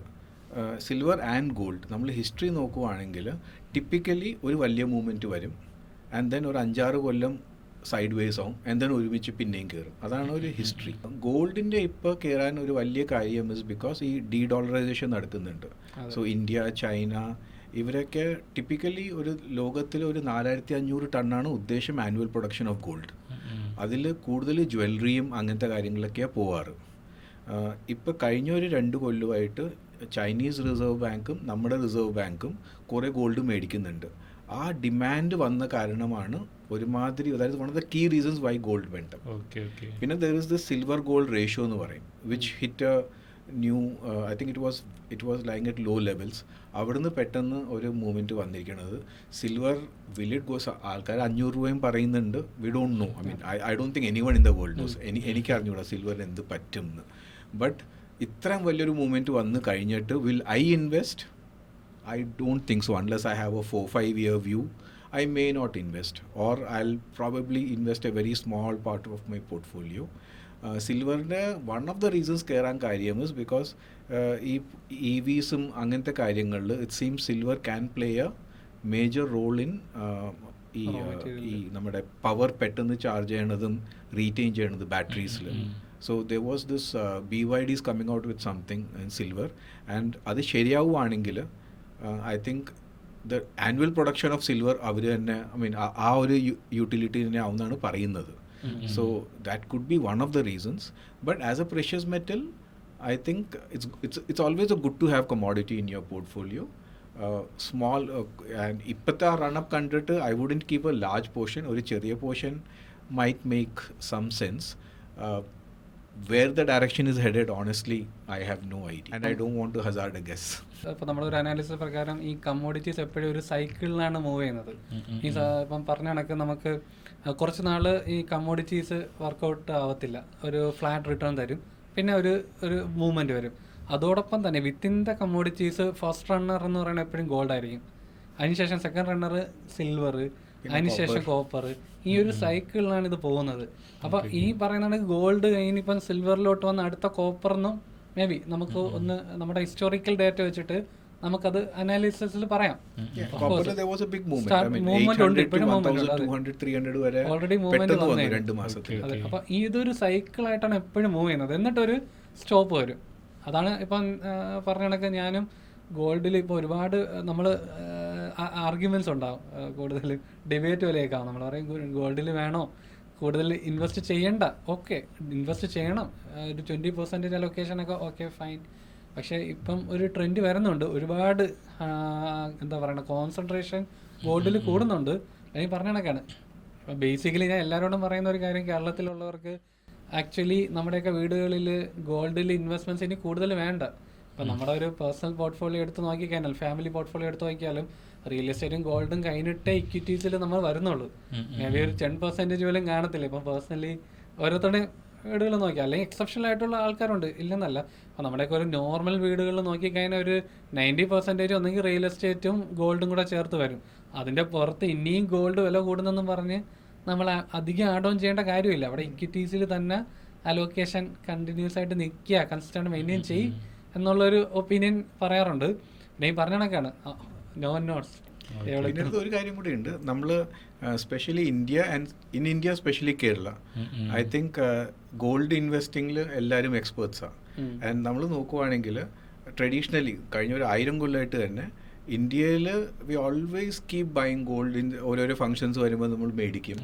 സിൽവർ ആൻഡ് ഗോൾഡ് നമ്മൾ ഹിസ്റ്ററി നോക്കുവാണെങ്കിൽ ടിപ്പിക്കലി ഒരു വലിയ മൂവ്മെൻറ്റ് വരും, ആൻഡ് ദെൻ ഒരു 5-6 കൊല്ലം സൈഡ് വേസ് ആവും, ആൻഡ് ദെൻ ഒരുമിച്ച് പിന്നെയും കയറും. അതാണ് ഒരു ഹിസ്റ്ററി. ഗോൾഡിൻ്റെ ഇപ്പോൾ കയറാൻ ഒരു വലിയ കാര്യം ഇസ് ബിക്കോസ് ഈ ഡീഡോളറൈസേഷൻ നടക്കുന്നുണ്ട്. സോ ഇന്ത്യ, ചൈന ഇവരൊക്കെ ടിപ്പിക്കലി ഒരു ലോകത്തിൽ ഒരു 4500 ടണ്ണാണ് ഉദ്ദേശം ആനുവൽ പ്രൊഡക്ഷൻ ഓഫ് ഗോൾഡ്. അതിൽ കൂടുതൽ ജ്വല്ലറിയും അങ്ങനത്തെ കാര്യങ്ങളൊക്കെയാണ് പോവാറ്. ഇപ്പോൾ കഴിഞ്ഞ ഒരു 2 കൊല്ലമായിട്ട് ചൈനീസ് റിസർവ് ബാങ്കും നമ്മുടെ റിസർവ് ബാങ്കും കുറേ ഗോൾഡ് മേടിക്കുന്നുണ്ട്. ആ ഡിമാൻഡ് വന്ന കാരണമാണ് ഒരുമാതിരി, അതായത് one of the key reasons why gold went up. പിന്നെ there is the silver gold ratio എന്ന് പറയും, which hit new, I think it was lying at low levels. അവിടുന്ന് പെട്ടെന്ന് ഒരു മൂവ്മെൻറ്റ് വന്നിരിക്കുന്നത്. സിൽവർ വിൽ ഇറ്റ് ഗോസ്, ആൾക്കാർ 500 രൂപയും പറയുന്നുണ്ട്. We don't know, I don't think anyone in the world knows. എനിക്ക് അറിഞ്ഞൂടാ സിൽവറിന് എന്ത് പറ്റും എന്ന്. ബട്ട് ഇത്രയും വലിയൊരു മൂവ്മെൻറ്റ് വന്ന് കഴിഞ്ഞിട്ട് will I invest? I don't think so. Unless I have a 4-5 year view, I may not invest, or I'll probably invest a very small part of my portfolio. സിൽവറിൻ്റെ വൺ ഓഫ് ദ റീസൺസ് കയറാൻ കാര്യം is because ഈ EVസും അങ്ങനത്തെ കാര്യങ്ങളിൽ it seems silver can play a major role in ഈ നമ്മുടെ power പെട്ടെന്ന് ചാർജ് ചെയ്യണതും റീറ്റെയിൻ ചെയ്യണതും ബാറ്ററീസിൽ. So there was this BYD is coming out with something in silver, and അത് ശരിയാവുകയാണെങ്കിൽ I think the annual production of silver അവർ തന്നെ ആ ഒരു യൂട്ടിലിറ്റി തന്നെ ആവുന്നതാണ് പറയുന്നത്. So that could be one of the reasons. But as a precious metal, I think it's always a good to have commodity in your portfolio. Small and ഇപ്പോഴത്തെ run up കണ്ടിട്ട് I wouldn't keep a large portion. ഒരു ചെറിയ portion might make some sense. Where the direction is headed, honestly, I have no idea, and I don't want to hazard a guess. ഇപ്പോൾ നമ്മളൊരു analysis പ്രകാരം ഈ commodities എപ്പോഴും ഒരു സൈക്കിളിലാണ് move ചെയ്യുന്നത്. ഈ ഇപ്പം പറഞ്ഞ കണക്ക് നമുക്ക് കുറച്ച് നാൾ ഈ കമ്മോഡിറ്റീസ് വർക്കൗട്ട് ആവത്തില്ല, ഒരു ഫ്ലാറ്റ് റിട്ടേൺ തരും, പിന്നെ ഒരു മൂവ്മെൻറ്റ് വരും. അതോടൊപ്പം തന്നെ within the commodities first runner എന്ന് പറയുന്നത് എപ്പോഴും ഗോൾഡ് ആയിരിക്കും, അതിനുശേഷം സെക്കൻഡ് റണ്ണർ സിൽവർ, അതിനുശേഷം കോപ്പർ. ഈ ഒരു സൈക്കിളിലാണ് ഇത് പോകുന്നത്. അപ്പോൾ ഈ പറയുന്നത് ഗോൾഡ് കഴിഞ്ഞിപ്പം സിൽവറിലോട്ട് വന്ന് അടുത്ത കോപ്പറിനും മേ ബി നമുക്ക് ഒന്ന് നമ്മുടെ ഹിസ്റ്റോറിക്കൽ ഡേറ്റ വെച്ചിട്ട് നമുക്കത് അനാലിസിസിൽ പറയാം. കോപ്പറിൽ there was a big movement. Start I mean, movement ഉണ്ട്, 800 to ഇപ്പോഴും movement ഉണ്ട്. 1200, 300 വരെ ഓൾറെഡി മൂവ്മെന്റ് പെട്ടെന്ന് വന്നു വന്നേ. 2 മാസത്തിൽ. അതെ, അപ്പോൾ ഇതൊരു സൈക്കിളായിട്ടാണ് എപ്പോഴും മൂവ് ചെയ്യുന്നത്. എന്നിട്ടൊരു സ്റ്റോപ്പ് വരും. അതാണ് ഇപ്പം പറഞ്ഞ കണക്ക് ഞാനും ഗോൾഡിൽ ഇപ്പോൾ ഒരുപാട് നമ്മൾ ആർഗ്യുമെൻറ്റ്സ് ഉണ്ടാവും, കൂടുതൽ ഡിബേറ്റ് പോലെയൊക്കെ നമ്മൾ പറയും ഗോൾഡിൽ വേണോ കൂടുതൽ ഇൻവെസ്റ്റ് ചെയ്യണ്ട. ഓക്കെ, ഇൻവെസ്റ്റ് ചെയ്യണം, ഒരു 20% അലൊക്കേഷനൊക്കെ ഓക്കെ ഫൈൻ. പക്ഷേ ഇപ്പം ഒരു ട്രെൻഡ് വരുന്നുണ്ട്, ഒരുപാട് എന്താ പറയുക കോൺസെൻട്രേഷൻ ഗോൾഡിൽ കൂടുന്നുണ്ട്. അല്ലെങ്കിൽ പറഞ്ഞ കണക്കാണ്. ഇപ്പം ബേസിക്കലി ഞാൻ എല്ലാവരോടും പറയുന്ന ഒരു കാര്യം, കേരളത്തിലുള്ളവർക്ക് ആക്ച്വലി നമ്മുടെയൊക്കെ വീടുകളിൽ ഗോൾഡിൽ ഇൻവെസ്റ്റ്മെൻറ്റ്സ് ഇനി കൂടുതൽ വേണ്ട. ഇപ്പം നമ്മുടെ ഒരു പേഴ്സണൽ പോർട്ട്ഫോളിയോ എടുത്ത് നോക്കിക്കഴിഞ്ഞാൽ, ഫാമിലി പോർട്ട്ഫോളിയോ എടുത്ത് നോക്കിയാലും റിയൽ എസ്റ്റേറ്റും ഗോൾഡും കഴിഞ്ഞിട്ട ഇക്വിറ്റീസിൽ നമ്മൾ വരുന്നുള്ളൂ. മേ ബി ഒരു 10% പോലും കാണത്തില്ല. ഇപ്പം പേഴ്സണലി ഓരോരുത്തരുടെയും വീടുകൾ നോക്കിയാൽ, അല്ലെങ്കിൽ എക്സെപ്ഷണൽ ആയിട്ടുള്ള ആൾക്കാരുണ്ട്, ഇല്ലെന്നല്ല. അപ്പോൾ നമ്മുടെയൊക്കെ ഒരു നോർമൽ വീടുകളിൽ നോക്കിക്കഴിഞ്ഞാൽ ഒരു 90% ഒന്നെങ്കിൽ റിയൽ എസ്റ്റേറ്റും ഗോൾഡും കൂടെ ചേർത്ത് വരും. അതിൻ്റെ പുറത്ത് ഇനിയും ഗോൾഡ് വില കൂടുന്നെന്നും പറഞ്ഞ് നമ്മൾ അധികം ആഡ് ഓൺ ചെയ്യേണ്ട കാര്യമില്ല. അവിടെ ഇക്വിറ്റീസിൽ തന്നെ അലോക്കേഷൻ കണ്ടിന്യൂസ് ആയിട്ട് നിൽക്കുക, കൺസിസ്റ്റൻ്റ് മെയിൻറ്റെയിൻ ചെയ്യും എന്നുള്ളൊരു ഒപ്പീനിയൻ പറയാറുണ്ട്. പിന്നെ ഈ പറഞ്ഞ കണക്കാണ് നോ നോട്ട്സ്. പിന്നെ ഒരു കാര്യം കൂടി ഉണ്ട്, നമ്മൾ specially India specially Kerala, I think gold ഇൻവെസ്റ്റിംഗിൽ എല്ലാവരും എക്സ്പേർട്സാണ്. ആൻഡ് നമ്മൾ നോക്കുവാണെങ്കിൽ ട്രഡീഷണലി കഴിഞ്ഞ ഒരു 1000 കൊല്ലമായിട്ട് തന്നെ ഇന്ത്യയിൽ we always keep buying gold. ഓരോരോ ഫംഗ്ഷൻസ് വരുമ്പോൾ നമ്മൾ മേടിക്കും.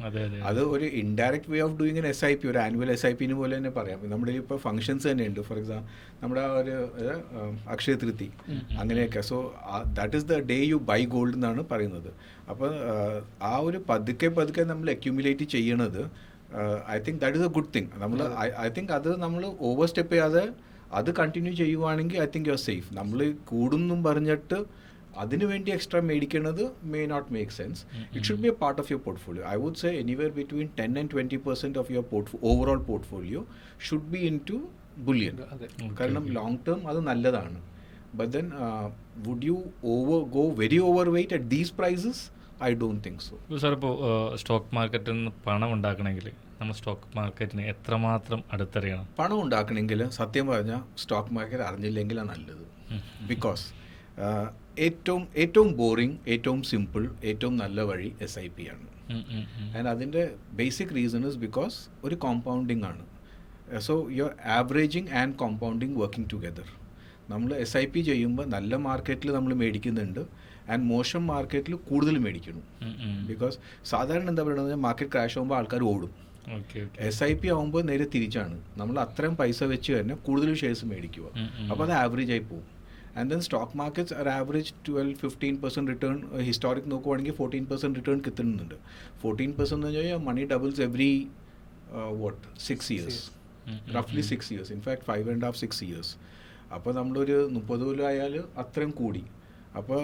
അത് ഒരു indirect way of doing N SIP, ഒരു ആനുവൽ SIP പോലെ തന്നെ പറയാം. നമ്മുടെ ഇപ്പോൾ ഫംഗ്ഷൻസ് തന്നെ ഉണ്ട്. ഫോർ എക്സാമ്പിൾ നമ്മുടെ ഒരു അക്ഷയ തൃതി അങ്ങനെയൊക്കെ. So that is the day you buy gold എന്നാണ് പറയുന്നത്. അപ്പോൾ ആ ഒരു പതുക്കെ നമ്മൾ അക്യുമുലേറ്റ് ചെയ്യണത്, I think that is a good thing. നമ്മൾ ഐ തിങ്ക് അത് നമ്മൾ ഓവർ സ്റ്റെപ്പ് ചെയ്യാതെ അത് കണ്ടിന്യൂ ചെയ്യുവാണെങ്കിൽ I think you are safe. നമ്മൾ കൂടുന്നും പറഞ്ഞിട്ട് അതിനുവേണ്ടി എക്സ്ട്രാ മേടിക്കുന്നത് may not make sense. It should be a part of your portfolio. I would say anywhere between 10 and 20% of your overall portfolio should be into bullion. കാരണം long term അത് നല്ലതാണ്. But then would you go very overweight at these prices? I don't think so. Sir, ഇപ്പോൾ stock മാർക്കറ്റിൽ നിന്ന് പണം ഉണ്ടാക്കണമെങ്കിൽ നമ്മൾ stock മാർക്കറ്റിന് എത്രമാത്രം അടുത്തറിയണം? പണം ഉണ്ടാക്കണമെങ്കിൽ സത്യം പറഞ്ഞാൽ സ്റ്റോക്ക് മാർക്കറ്റ് അറിഞ്ഞില്ലെങ്കിലാണ് നല്ലത്. ബിക്കോസ് ഏറ്റവും ബോറിങ്, ഏറ്റവും സിമ്പിൾ, ഏറ്റവും നല്ല വഴി SIP ആണ്. ആൻഡ് അതിൻ്റെ ബേസിക് റീസൺ ഇസ് ബിക്കോസ് ഒരു കോമ്പൗണ്ടിങ് ആണ്. So your averaging and compounding working together. നമ്മൾ SIP ചെയ്യുമ്പോൾ നല്ല മാർക്കറ്റിൽ നമ്മൾ മേടിക്കുന്നുണ്ട്, ആൻഡ് മോശം മാർക്കറ്റിൽ കൂടുതൽ മേടിക്കണം. ബിക്കോസ് സാധാരണ എന്താ പറയുന്നത്, മാർക്കറ്റ് ക്രാഷ് ആകുമ്പോൾ ആൾക്കാർ ഓടും. SIP ആകുമ്പോൾ നേരെ തിരിച്ചാണ്. നമ്മൾ അത്രയും പൈസ വെച്ച് തന്നെ കൂടുതൽ ഷെയർസ് മേടിക്കുക. അപ്പോൾ അത് ആവറേജ് ആയി പോകും. And then stock markets are average 12-15% return. Historic നോക്കുവാണെങ്കിൽ 14% റിട്ടേൺ കിട്ടുന്നുണ്ട്. 14% എന്ന് വെച്ചാൽ മണി ഡബിൾസ് എവറി 6 years, റഫ്ലി 6 years, ഇൻഫാക്ട് 5.5-6 years. അപ്പോൾ നമ്മളൊരു 30 കൊല്ലം ആയാൽ അത്രയും കൂടി. അപ്പോൾ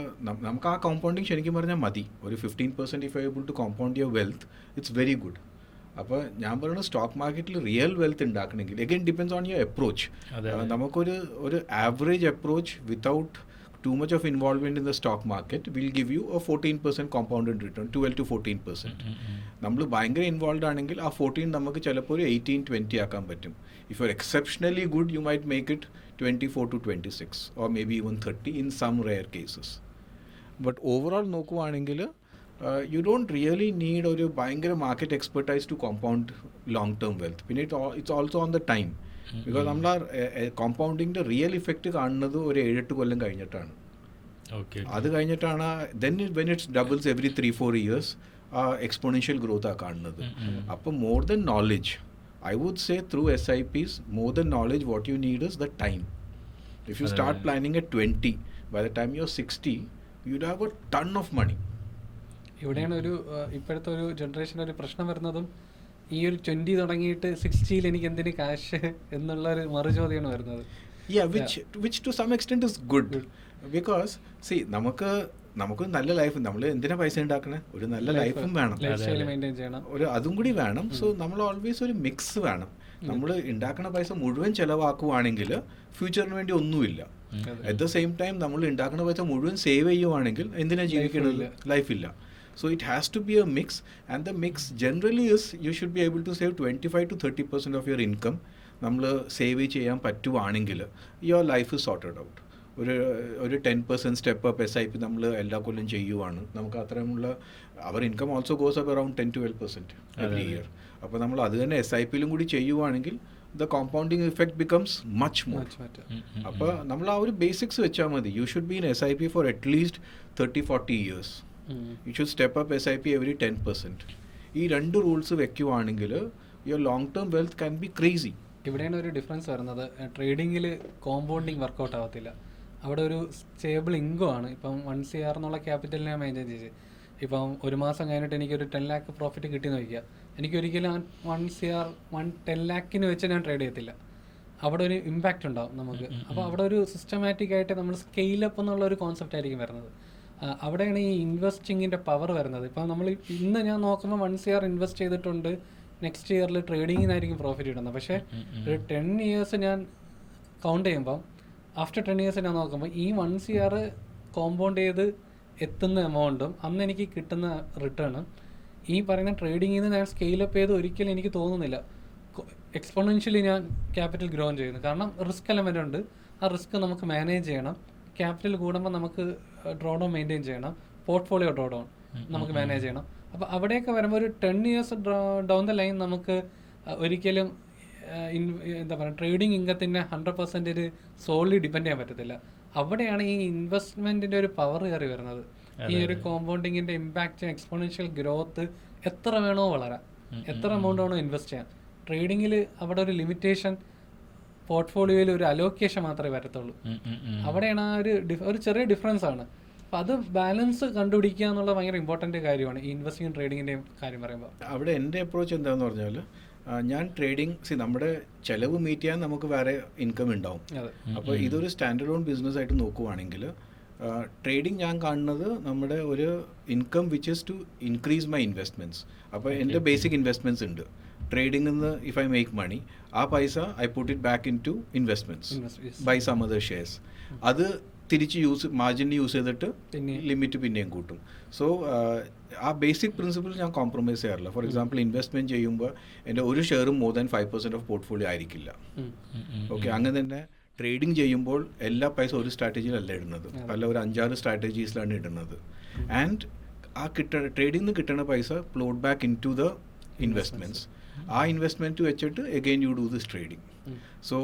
നമുക്ക് ആ കോമ്പൗണ്ടിങ് ശരിക്കും പറഞ്ഞാൽ മതി. ഒരു 15% if able to compound your wealth, it's very good. അപ്പോൾ ഞാൻ പറയുന്നത് സ്റ്റോക്ക് മാർക്കറ്റിൽ റിയൽ വെൽത്ത് ഉണ്ടാക്കണമെങ്കിൽ again depends on your approach. നമുക്കൊരു average approach without too much of involvement in the stock market will give you a 14% compounded return, 12 to 14%. നമ്മൾ ഭയങ്കര involve ആണെങ്കിൽ ആ 14 നമുക്ക് ചിലപ്പോൾ ഒരു 18-20 ആക്കാൻ പറ്റും. If you are exceptionally good you might make it 24 to 26 or maybe even 30 in some rare cases. But overall നോക്കുവാണെങ്കിൽ you don't really need ഒരു ഭയങ്കര market expertise to compound long term wealth. പിന്നെ it's also on the time. Because നമ്മൾ ആ കോമ്പൗണ്ടിങ്ങിൻ്റെ real effect കാണുന്നത് ഒരു 7-8 കൊല്ലം കഴിഞ്ഞിട്ടാണ്. അത് കഴിഞ്ഞിട്ടാണ് then when it's doubles every 3-4 years exponential growth ആ കാണുന്നത്. അപ്പോൾ more than knowledge, I would say through SIPs, more than knowledge, what you need is the time. If you start planning at 20, by the time you're 60, you'd have a ton of money. ഇവിടെയാണ് ഒരു ഇപ്പോഴത്തെ ഒരു generation ഒരു പ്രശ്നം വരുന്നതും ഈ ഒരു 20 തുടങ്ങിയിട്ട് 60 എനിക്ക് എന്തിന് കാശ് എന്നുള്ള ഒരു മറുചോദ്യമാണ് വരുന്നത്. which to some extent is good. Because see, നമുക്ക് നല്ല ലൈഫ്, നമ്മൾ എന്തിനാ പൈസ ഉണ്ടാക്കണേ? ഒരു നല്ല ലൈഫും വേണം, ഒരു അതും കൂടി വേണം. സോ നമ്മൾ ഓൾവേസ് ഒരു മിക്സ് വേണം. നമ്മൾ ഉണ്ടാക്കുന്ന പൈസ മുഴുവൻ ചിലവാക്കുവാണെങ്കിൽ ഫ്യൂച്ചറിന് വേണ്ടി ഒന്നുമില്ല. അറ്റ് ദ സെയിം ടൈം നമ്മൾ ഉണ്ടാക്കുന്ന പൈസ മുഴുവൻ സേവ് ചെയ്യുവാണെങ്കിൽ എന്തിനാ ജീവിക്കണത്? ലൈഫില്ല. So it has to be a mix, and the mix generally is you should be able to save 25 to 30% of your income. നമ്മൾ സേവ് ചെയ്യാൻ പറ്റുവാണെങ്കിൽ your life is sorted out. ഒരു 10% സ്റ്റെപ്പ് അപ്പ് SIP നമ്മൾ എല്ലാ കൊല്ലം ചെയ്യുവാണ്, നമുക്ക് അത്തരമുള്ള our income also goes up around 10-12% every year. അപ്പോൾ നമ്മൾ അത് തന്നെ SIPയിലും കൂടി ചെയ്യുവാണെങ്കിൽ the compounding effect becomes much more. അപ്പോൾ നമ്മൾ ആ ഒരു ബേസിക്സ് വെച്ചാൽ മതി. You should be in SIP for at least 30-40 years. You should step up SIP every 10%. ഈ 2 റൂൾസ് വെക്കുവാണെങ്കിൽ your long term wealth can be crazy. ഇവിടെയാണ് ഒരു ഡിഫറൻസ് വരുന്നത്. ട്രേഡിങ്ങിൽ കോമ്പൗണ്ടിങ് വർക്കൗട്ട് ആവത്തില്ല. അവിടെ ഒരു സ്റ്റേബിൾ ഇൻകം ആണ്. ഇപ്പം 1 CR എന്നുള്ള ക്യാപിറ്റലിനെ ഞാൻ മെയിൻറ്റെയിൻ ചെയ്ത്, ഇപ്പം ഒരു മാസം കഴിഞ്ഞിട്ട് എനിക്കൊരു 10 lakh പ്രോഫിറ്റ് കിട്ടിയെന്ന് വയ്ക്കുക, എനിക്കൊരിക്കലും 1 CR 10 lakhന് വെച്ച് ഞാൻ ട്രേഡ് ചെയ്യത്തില്ല. അവിടെ ഒരു ഇമ്പാക്റ്റ് ഉണ്ടാവും നമുക്ക്. അപ്പോൾ അവിടെ ഒരു സിസ്റ്റമാറ്റിക് ആയിട്ട് നമ്മൾ സ്കെയിലപ്പ് എന്നുള്ള ഒരു കോൺസെപ്റ്റ് ആയിരിക്കും വരുന്നത്. അവിടെയാണ് ഈ ഇൻവെസ്റ്റിങ്ങിൻ്റെ പവർ വരുന്നത്. ഇപ്പം നമ്മൾ ഇന്ന് ഞാൻ നോക്കുമ്പോൾ 1 CR ഇൻവെസ്റ്റ് ചെയ്തിട്ടുണ്ട്, നെക്സ്റ്റ് ഇയറിൽ ട്രേഡിങ്ങിനായിരിക്കും പ്രോഫിറ്റ് കിട്ടുന്നത്. പക്ഷേ ഒരു 10 years ഞാൻ കൗണ്ട് ചെയ്യുമ്പം ആഫ്റ്റർ 10 years ഞാൻ നോക്കുമ്പോൾ ഈ 1 CR കോമ്പൗണ്ട് ചെയ്ത് എത്തുന്ന എമൗണ്ടും അന്ന് എനിക്ക് കിട്ടുന്ന റിട്ടേണും ഈ പറയുന്ന ട്രേഡിങ്ങിൽ നിന്ന് ഞാൻ സ്കെയിലപ്പ് ചെയ്ത് ഒരിക്കലും എനിക്ക് തോന്നുന്നില്ല എക്സ്പോണൻഷ്യലി ഞാൻ ക്യാപിറ്റൽ ഗ്രോ ചെയ്യുന്നു. കാരണം റിസ്ക് എലമെൻ്റ് ഉണ്ട്. ആ റിസ്ക് നമുക്ക് മാനേജ് ചെയ്യണം. ക്യാപിറ്റൽ കൂടുമ്പോൾ നമുക്ക് ഡ്രോ ഡൗൺ മെയിൻറ്റെയിൻ ചെയ്യണം, പോർട്ട്ഫോളിയോ ഡ്രോ ഡൗൺ നമുക്ക് മാനേജ് ചെയ്യണം. അപ്പോൾ അവിടെയൊക്കെ വരുമ്പോൾ ഒരു 10 years ഡൗൺ ദ ലൈൻ നമുക്ക് ഒരിക്കലും എന്താ പറയുക ട്രേഡിങ് ഇൻകത്തിൻ്റെ 100% സോൾലി ഡിപ്പെൻഡ് ചെയ്യാൻ പറ്റത്തില്ല. അവിടെയാണ് ഈ ഇൻവെസ്റ്റ്മെൻറ്റിൻ്റെ ഒരു പവർ കയറി വരുന്നത്. ഈ ഒരു കോമ്പൗണ്ടിങ്ങിൻ്റെ ഇമ്പാക്റ്റ്, എക്സ്പോണൻഷ്യൽ ഗ്രോത്ത് എത്ര വേണോ വളരാം, എത്ര എമൗണ്ട് വേണോ ഇൻവെസ്റ്റ് ചെയ്യാം. ട്രേഡിങ്ങിൽ അവിടെ ഒരു ലിമിറ്റേഷൻ, പോർട്ട്ഫോളിയോയിൽ ഒരു അലോക്കേഷൻ മാത്രമേ വരത്തുള്ളൂ. അവിടെയാണ് ആ ഒരു ചെറിയ ഡിഫറൻസ് ആണ്. അപ്പം അത് ബാലൻസ് കണ്ടുപിടിക്കുക എന്നുള്ളത് ഭയങ്കര ഇമ്പോർട്ടൻ്റ് കാര്യമാണ് ഈ ഇൻവെസ്റ്റിംഗ് ട്രേഡിങ്ങിൻ്റെയും കാര്യം പറയുമ്പോൾ. അവിടെ എൻ്റെ അപ്രോച്ച് എന്താണെന്ന് പറഞ്ഞാൽ, ഞാൻ ട്രേഡിങ് നമ്മുടെ ചിലവ് മീറ്റ് ചെയ്യാൻ നമുക്ക് വേറെ ഇൻകം ഉണ്ടാവും. അപ്പോൾ ഇതൊരു സ്റ്റാൻഡേർഡ് ഓൺ ബിസിനസ് ആയിട്ട് നോക്കുവാണെങ്കിൽ ട്രേഡിങ് ഞാൻ കാണുന്നത് നമ്മുടെ ഒരു income which is to increase my investments. അപ്പോൾ എൻ്റെ ബേസിക് ഇൻവെസ്റ്റ്മെൻറ്റ്സ് ഉണ്ട്. ട്രേഡിംഗിൽ നിന്ന് ഇഫ് ഐ മേക്ക് മണി, ആ പൈസ I put it back in to investments buy some other shares. അത് തിരിച്ച് മാർജിന് യൂസ് ചെയ്തിട്ട് ലിമിറ്റ് പിന്നെയും കൂട്ടും. സോ ആ ബേസിക് പ്രിൻസിപ്പിൾ ഞാൻ കോംപ്രമൈസ് ചെയ്യാറില്ല. ഫോർ എക്സാമ്പിൾ ഇൻവെസ്റ്റ്മെൻറ്റ് ചെയ്യുമ്പോൾ എൻ്റെ ഒരു ഷെയറും മോർ ദാൻ 5% ഓഫ് പോർട്ട്ഫോളിയോ ആയിരിക്കില്ല. ഓക്കെ, അങ്ങനെ തന്നെ ട്രേഡിംഗ് ചെയ്യുമ്പോൾ എല്ലാ പൈസ ഒരു സ്ട്രാറ്റജിയിലല്ല ഇടുന്നത്, അല്ല ഒരു 5-6 സ്ട്രാറ്റജീസിലാണ് ഇടുന്നത്. ആൻഡ് ആ ട്രേഡിംഗ് നിന്ന് കിട്ടുന്ന പൈസ plough back in to the investments. ആ ഇൻവെസ്റ്റ്മെൻറ്റ് വെച്ചിട്ട് again you do this trading. So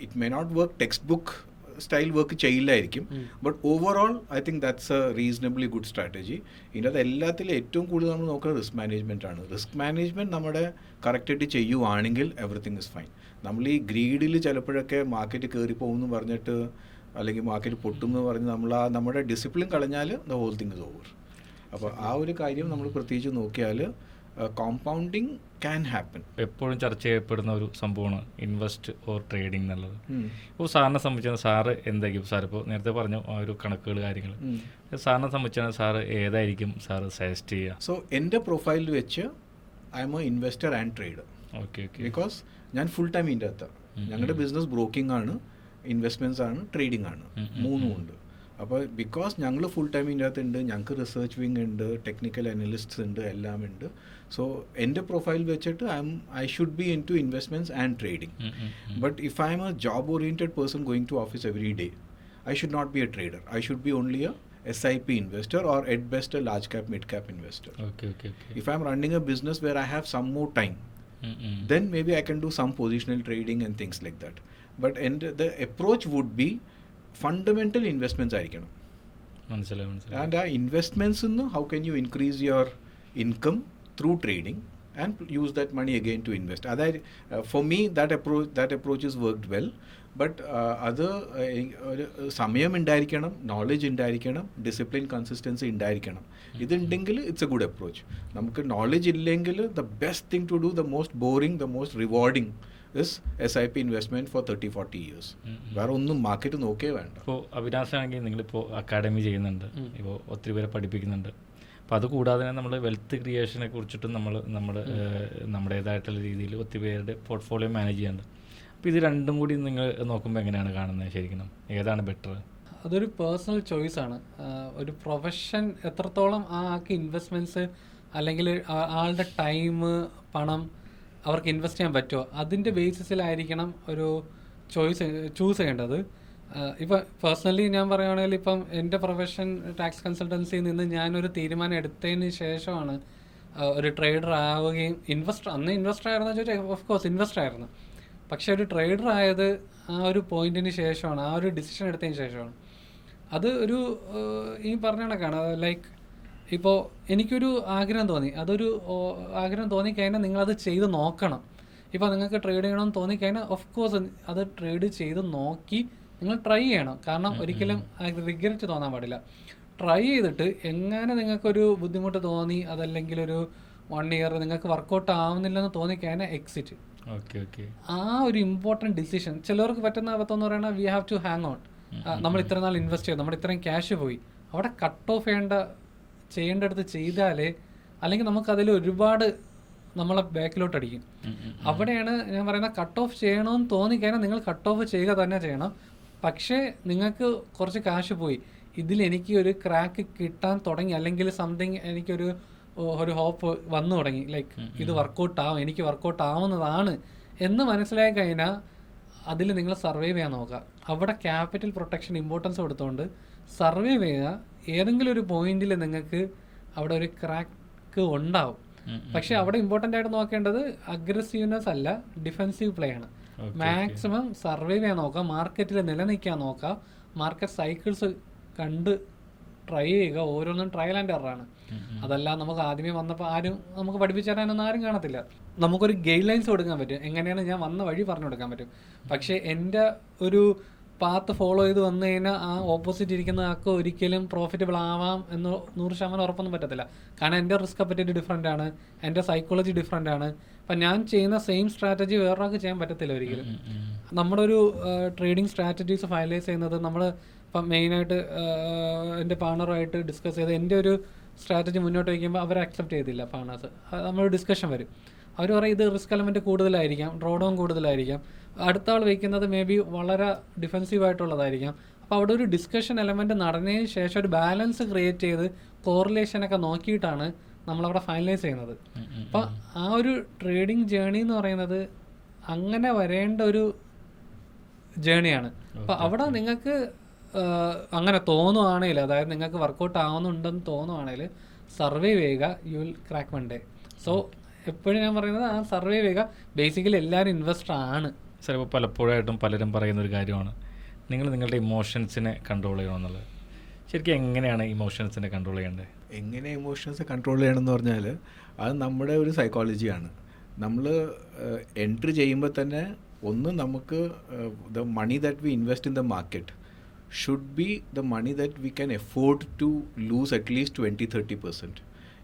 it may not work textbook style work ചെയ്യില്ലായിരിക്കും, but overall I think that's a reasonably good strategy. ഇതിനകത്ത് എല്ലാത്തിലും ഏറ്റവും കൂടുതൽ നമ്മൾ നോക്കുന്നത് റിസ്ക് മാനേജ്മെൻറ്റ് ആണ്. റിസ്ക് മാനേജ്മെൻറ്റ് നമ്മുടെ കറക്റ്റായിട്ട് ചെയ്യുവാണെങ്കിൽ എവറിത്തിങ് ഇസ് ഫൈൻ. നമ്മൾ ഈ ഗ്രീഡിൽ ചിലപ്പോഴൊക്കെ മാർക്കറ്റ് കയറി പോകുമെന്ന് പറഞ്ഞിട്ട് അല്ലെങ്കിൽ മാർക്കറ്റ് പൊട്ടുമെന്ന് പറഞ്ഞ് നമ്മുടെ ഡിസിപ്ലിൻ കളഞ്ഞാൽ the whole thing is over. അപ്പോൾ ആ ഒരു കാര്യം നമ്മൾ പ്രത്യേകിച്ച് നോക്കിയാൽ കോമ്പൗണ്ടിങ് ക്യാൻ ഹാപ്പൻ. എപ്പോഴും ചർച്ച ചെയ്യപ്പെടുന്ന ഒരു സംഭവമാണ് ഇൻവെസ്റ്റ് ഓർ ട്രേഡിംഗ് എന്നുള്ളത്. ഇപ്പോൾ സാറിനെ സംബന്ധിച്ചാൽ സാറ് എന്തായിരിക്കും സാർ ഇപ്പോൾ നേരത്തെ പറഞ്ഞു ആ ഒരു കണക്കുകൾ കാര്യങ്ങൾ, സാറിനെ സംബന്ധിച്ചാൽ സാറ് ഏതായിരിക്കും സാറ് സജസ്റ്റ് ചെയ്യുക? സോ എൻ്റെ പ്രൊഫൈലിൽ വെച്ച് I M A investor and trader. Okay okay. Because ഞാൻ ഫുൾ ടൈം ഇതിൻ്റെ അകത്താണ്. ഞങ്ങളുടെ ബിസിനസ് ബ്രോക്കിംഗ് ആണ്, ഇൻവെസ്റ്റ്മെൻറ്റ്സ് ആണ്, ട്രേഡിംഗ് ആണ്, മൂന്നും ഉണ്ട്. അപ്പോൾ ബിക്കോസ് ഞങ്ങൾ ഫുൾ ടൈം ഇതിൻ്റെ അകത്തുണ്ട്, ഞങ്ങൾക്ക് റിസർച്ച് വിങ് ഉണ്ട്, ടെക്നിക്കൽ അനലിസ്റ്റ്സ് ഉണ്ട്, എല്ലാം ഉണ്ട്. സോ എൻ്റെ പ്രൊഫൈൽ വെച്ചിട്ട് I should be into investments and trading. But if I'm a job oriented person going to office every day, I should not be a trader. I should be only a SIP investor or at best a large cap, mid cap investor. Okay. If I'm running a business where I have some more time, then maybe I can do some positional trading and things like that. But the approach would be fundamental investments ആയിരിക്കണം. മനസ്സിലായി. And our investments, how can you increase your income through trading and use that money again to invest? For me, that approach has worked well. But അത് സമയം ഉണ്ടായിരിക്കണം, knowledge ഉണ്ടായിരിക്കണം, discipline consistency ഉണ്ടായിരിക്കണം. ഇതുണ്ടെങ്കിൽ it's a good approach. നമുക്ക് knowledge ഇല്ലെങ്കിൽ the best thing to do, the most boring, the most rewarding is SIP investment for 30-40 years. വേറെ ഒന്നും മാർക്കറ്റ് നോക്കേ വേണ്ട. ഇപ്പോൾ അഭിലാഷാണെങ്കിൽ നിങ്ങളിപ്പോൾ അക്കാഡമി ചെയ്യുന്നുണ്ട്, ഇപ്പോൾ ഒത്തിരി പേരെ പഠിപ്പിക്കുന്നുണ്ട്. അപ്പോൾ അത് കൂടാതെ തന്നെ നമ്മൾ വെൽത്ത് ക്രിയേഷനെ കുറിച്ചിട്ടും നമ്മുടേതായിട്ടുള്ള രീതിയിൽ ഒത്തിരി പേരുടെ പോർട്ട്ഫോളിയോ മാനേജ് ചെയ്യുന്നുണ്ട്. അപ്പോൾ ഇത് രണ്ടും കൂടി നിങ്ങൾ നോക്കുമ്പോൾ എങ്ങനെയാണ് കാണുന്നത്? ശരിക്കും ഏതാണ് ബെറ്റർ? അതൊരു പേഴ്സണൽ ചോയ്സാണ്. ഒരു പ്രൊഫഷൻ എത്രത്തോളം ആ ആൾക്ക് ഇൻവെസ്റ്റ്മെൻറ്റ്സ് അല്ലെങ്കിൽ ആളുടെ ടൈം, പണം അവർക്ക് ഇൻവെസ്റ്റ് ചെയ്യാൻ പറ്റുമോ, അതിൻ്റെ ബേസിസിലായിരിക്കണം ഒരു ചൂസ് ചെയ്യേണ്ടത്. ഇപ്പം പേഴ്സണലി ഞാൻ പറയുകയാണെങ്കിൽ ഇപ്പം എൻ്റെ പ്രൊഫഷൻ ടാക്സ് കൺസൾട്ടൻസിയിൽ നിന്ന് ഞാനൊരു തീരുമാനം എടുത്തതിന് ശേഷമാണ് ഒരു ട്രേഡർ ആവുകയും അന്ന് ഇൻവെസ്റ്റർ ആയിരുന്നു ചോദിച്ചാൽ ഓഫ് കോഴ്സ് ഇൻവെസ്റ്റർ ആയിരുന്നു. പക്ഷേ ഒരു ട്രേഡർ ആയത് ആ ഒരു പോയിന്റിന് ശേഷമാണ്, ആ ഒരു ഡിസിഷൻ എടുത്തതിന് ശേഷമാണ്. അത് ഒരു ഈ പറഞ്ഞ കണക്കാണ്. ലൈക്ക് ഇപ്പോൾ എനിക്കൊരു ആഗ്രഹം തോന്നി, അതൊരു ആഗ്രഹം തോന്നിക്കഴിഞ്ഞാൽ നിങ്ങളത് ചെയ്ത് നോക്കണം. ഇപ്പോൾ നിങ്ങൾക്ക് ട്രേഡ് ചെയ്യണമെന്ന് തോന്നിക്കഴിഞ്ഞാൽ ഓഫ് കോഴ്സ് അത് ട്രേഡ് ചെയ്ത് നോക്കി നിങ്ങൾ ട്രൈ ചെയ്യണം. കാരണം ഒരിക്കലും റിഗ്രറ്റ് തോന്നാൻ പാടില്ല. ട്രൈ ചെയ്തിട്ട് എങ്ങനെ നിങ്ങൾക്കൊരു ബുദ്ധിമുട്ട് തോന്നി, അതല്ലെങ്കിൽ ഒരു 1 ഇയർ നിങ്ങൾക്ക് വർക്കൗട്ട് ആവുന്നില്ലെന്ന് തോന്നിക്കഴിഞ്ഞാൽ എക്സിറ്റ്. ആ ഒരു ഇമ്പോർട്ടൻറ്റ് ഡിസിഷൻ. ചിലവർക്ക് പറ്റുന്ന അബദ്ധം പറയുന്നത് we have to hang on. നമ്മൾ ഇത്ര നാൾ ഇൻവെസ്റ്റ് ചെയ്തു, നമ്മുടെ ഇത്രയും ക്യാഷ് പോയി, അവിടെ കട്ട് ഓഫ് ചെയ്യേണ്ടടുത്ത് ചെയ്താലേ, അല്ലെങ്കിൽ നമുക്കതിൽ ഒരുപാട് നമ്മളെ ബാക്കിലോട്ട് അടിക്കും. അവിടെയാണ് ഞാൻ പറയുന്നത് കട്ട് ഓഫ് ചെയ്യണമെന്ന് തോന്നിക്കഴിഞ്ഞാൽ നിങ്ങൾ കട്ട് ഓഫ് ചെയ്യുക തന്നെ ചെയ്യണം. പക്ഷേ നിങ്ങൾക്ക് കുറച്ച് കാശ് പോയി, ഇതിൽ എനിക്ക് ഒരു ക്രാക്ക് കിട്ടാൻ തുടങ്ങി, അല്ലെങ്കിൽ സംതിങ് എനിക്കൊരു ഹോപ്പ് വന്നു തുടങ്ങി, ലൈക്ക് ഇത് എനിക്ക് വർക്കൗട്ട് ആവുന്നതാണ് എന്ന് മനസ്സിലായി കഴിഞ്ഞാൽ അതിൽ നിങ്ങൾ സർവൈവ് ചെയ്യാൻ നോക്കുക. അവിടെ ക്യാപിറ്റൽ പ്രൊട്ടക്ഷൻ ഇമ്പോർട്ടൻസ് കൊടുത്തുകൊണ്ട് സർവൈവ് ചെയ്യുക. ഏതെങ്കിലും ഒരു പോയിന്റിൽ നിങ്ങൾക്ക് അവിടെ ഒരു ക്രാക്ക് ഉണ്ടാവും. പക്ഷെ അവിടെ ഇമ്പോർട്ടൻ്റ് ആയിട്ട് നോക്കേണ്ടത് അഗ്രസീവ്നെസ് അല്ല, ഡിഫെൻസീവ് പ്ലേ ആണ്. മാക്സിമം സർവൈവ് ചെയ്യാൻ നോക്കുക, മാർക്കറ്റിൽ നിലനിൽക്കാൻ നോക്കുക, മാർക്കറ്റ് സൈക്കിൾസ് കണ്ട് ട്രൈ ചെയ്യുക. ഓരോന്നും ട്രയൽ ആൻഡ് എററാണ്. അതല്ല നമുക്ക് ആദ്യമേ വന്നപ്പോൾ ആരും നമുക്ക് പഠിപ്പിച്ചു തരാനൊന്നും ആരും കാണത്തില്ല. നമുക്കൊരു ഗൈഡ് ലൈൻസ് കൊടുക്കാൻ പറ്റും, എങ്ങനെയാണ് ഞാൻ വന്ന വഴി പറഞ്ഞു കൊടുക്കാൻ പറ്റും. പക്ഷേ എൻ്റെ ഒരു പാത്ത് ഫോളോ ചെയ്ത് വന്നു കഴിഞ്ഞാൽ ആ ഓപ്പോസിറ്റ് ഇരിക്കുന്ന ആൾക്ക് ഒരിക്കലും പ്രോഫിറ്റബിൾ ആവാം എന്ന് 100% ഉറപ്പൊന്നും പറ്റത്തില്ല. കാരണം എൻ്റെ റിസ്ക് അപ്പറ്റൈറ്റ് ഡിഫറെൻ്റ് ആണ്, എൻ്റെ സൈക്കോളജി ഡിഫറെൻ്റ് ആണ്. അപ്പം ഞാൻ ചെയ്യുന്ന സെയിം സ്ട്രാറ്റജി വേറൊരാൾക്ക് ചെയ്യാൻ പറ്റത്തില്ല ഒരിക്കലും. നമ്മുടെ ഒരു ട്രേഡിംഗ് സ്ട്രാറ്റജീസ് ഫൈനലൈസ് ചെയ്യുന്നത് നമ്മൾ ഇപ്പം മെയിനായിട്ട് എൻ്റെ പാർട്ണറുമായിട്ട് ഡിസ്കസ് ചെയ്ത് എൻ്റെ ഒരു സ്ട്രാറ്റജി മുന്നോട്ട് വയ്ക്കുമ്പോൾ അവർ അക്സെപ്റ്റ് ചെയ്തില്ല പാർട്ണേഴ്സ്. നമ്മളൊരു ഡിസ്കഷൻ വരും, അവർ പറയും ഇത് റിസ്ക് എലമെൻറ്റ് കൂടുതലായിരിക്കാം, ഡ്രോ ഡൗൺ കൂടുതലായിരിക്കാം, അടുത്ത ആൾ വയ്ക്കുന്നത് മേ ബി വളരെ ഡിഫെൻസീവ് ആയിട്ടുള്ളതായിരിക്കാം. അപ്പോൾ അവിടെ ഒരു ഡിസ്കഷൻ എലമെൻറ്റ് നടന്നതിന് ശേഷം ഒരു ബാലൻസ് ക്രിയേറ്റ് ചെയ്ത് കോറിലേഷനൊക്കെ നോക്കിയിട്ടാണ് നമ്മളവിടെ ഫൈനലൈസ് ചെയ്യുന്നത്. അപ്പോൾ ആ ഒരു ട്രേഡിംഗ് ജേണി എന്ന് പറയുന്നത് അങ്ങനെ വരേണ്ട ഒരു ജേണിയാണ്. അപ്പോൾ അവിടെ നിങ്ങൾക്ക് അങ്ങനെ തോന്നുവാണെങ്കിൽ, അതായത് നിങ്ങൾക്ക് വർക്കൗട്ട് ആവുന്നുണ്ടെന്ന് തോന്നുവാണെങ്കിൽ സർവൈവ് ചെയ്യുക, you will crack one day. So എപ്പോഴും ഞാൻ പറയുന്നത് ആ സർവൈവ് ചെയ്യുക. ബേസിക്കലി എല്ലാവരും ഇൻവെസ്റ്റർ ആണ്. സാർ, ഇപ്പോൾ പലപ്പോഴായിട്ടും പലരും പറയുന്നൊരു കാര്യമാണ് നിങ്ങളുടെ ഇമോഷൻസിനെ കൺട്രോൾ ചെയ്യണമെന്നുള്ളത്. ശരിക്കും എങ്ങനെയാണ് ഇമോഷൻസിനെ കൺട്രോൾ ചെയ്യേണ്ടത്? എങ്ങനെ ഇമോഷൻസ് കൺട്രോൾ ചെയ്യണമെന്ന് പറഞ്ഞാൽ അത് നമ്മുടെ ഒരു സൈക്കോളജിയാണ്. നമ്മൾ എൻട്രി ചെയ്യുമ്പോൾ തന്നെ നമുക്ക് the money that we invest in the market should be the money that we can afford to lose at least 20-30%.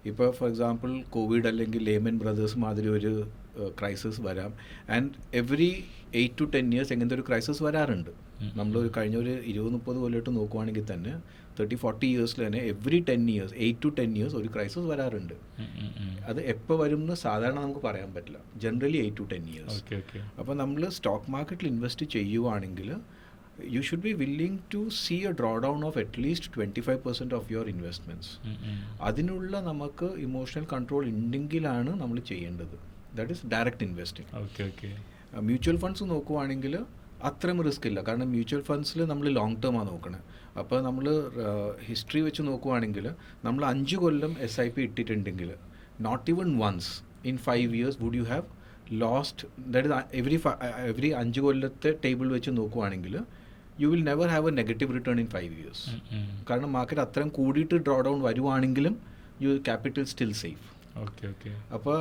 ഇപ്പോൾ ഫോർ എക്സാമ്പിൾ കോവിഡ് അല്ലെങ്കിൽ ലേമൻ ബ്രദേഴ്സ് മാതിരി ഒരു ക്രൈസിസ് വരാം. ആൻഡ് എവറി 8 to 10 years എങ്ങനത്തെ ഒരു ക്രൈസിസ് വരാറുണ്ട്. നമ്മളൊരു കഴിഞ്ഞ ഒരു 20-30 കൊല്ലമായിട്ട് നോക്കുവാണെങ്കിൽ തന്നെ 30-40 ഇയേഴ്സിൽ തന്നെ എവറി 10 years 8 to 10 years ഒരു ക്രൈസിസ് വരാറുണ്ട്. അത് എപ്പോൾ വരും എന്ന് സാധാരണ നമുക്ക് പറയാൻ പറ്റില്ല. Generally 8 to 10 years. അപ്പോൾ നമ്മൾ സ്റ്റോക്ക് മാർക്കറ്റിൽ ഇൻവെസ്റ്റ് ചെയ്യുവാണെങ്കിൽ you should be willing to see a drawdown of at least 25% of your investments. അതിനുള്ള നമുക്ക് ഇമോഷണൽ കൺട്രോൾ ഉണ്ടെങ്കിലാണ് നമ്മൾ ചെയ്യേണ്ടത്. That is direct investing. Mutual funds നോക്കുവാണെങ്കിൽ അത്രയും റിസ്ക് ഇല്ല. കാരണം മ്യൂച്വൽ ഫണ്ട്സിൽ നമ്മൾ ലോങ് ടേമാണ് നോക്കണത്. അപ്പോൾ നമ്മൾ ഹിസ്റ്ററി വെച്ച് നോക്കുവാണെങ്കിൽ നമ്മൾ 5 കൊല്ലം SIP ഇട്ടിട്ടുണ്ടെങ്കിൽ not even once in 5 years would you have lost. That is every 5 കൊല്ലത്തെ ടേബിൾ വെച്ച് നോക്കുവാണെങ്കിൽ you will never have a negative return in 5 years. കാരണം മാർക്കറ്റ് അത്രയും കൂടിയിട്ട് ഡ്രോ ഡൗൺ വരുവാണെങ്കിലും ക്യാപിറ്റൽ സ്റ്റിൽ സേഫ്. അപ്പോൾ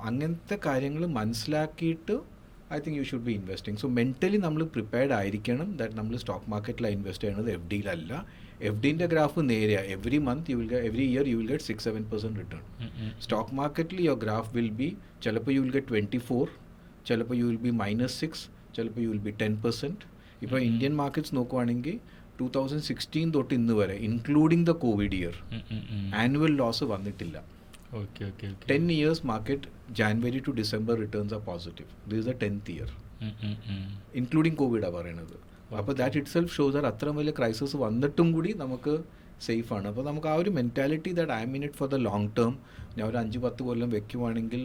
അങ്ങനത്തെ കാര്യങ്ങൾ മനസ്സിലാക്കിയിട്ട് I think you should be investing. So mentally നമ്മൾ പ്രിപ്പയർഡ് ആയിരിക്കണം ദാറ്റ് നമ്മൾ സ്റ്റോക്ക് മാർക്കറ്റിലാണ് ഇൻവെസ്റ്റ് ചെയ്യുന്നത്, FDയിലല്ല. FDൻ്റെ ഗ്രാഫ് നേരെയാണ്. Every year you will get 6-7% return. Stock മാർക്കറ്റിൽ യുവർ ഗ്രാഫ് വിൽ ബി ചിലപ്പോൾ യു വിൽ ഗെറ്റ് 24, ചിലപ്പോൾ യു വിൽ ബി -6, ചിലപ്പോൾ യു വിൽ ബി 10%. ഇപ്പോൾ ഇന്ത്യൻ മാർക്കറ്റ്സ് നോക്കുവാണെങ്കിൽ 2016 തൊട്ട് ഇന്ന് വരെ including the covid year annual loss വന്നിട്ടില്ല. 10 years market January to December returns are positive. This is the 10th year including കോവിഡാണ് പറയണത്. അപ്പോൾ that itself shows are അത്ര വലിയ ക്രൈസിസ് വന്നിട്ടും കൂടി നമുക്ക് സേഫാണ്. അപ്പോൾ നമുക്ക് ആ ഒരു mentality that I mean it for the long term. ഞാൻ ഒരു 5-10 കൊല്ലം വെക്കുവാണെങ്കിൽ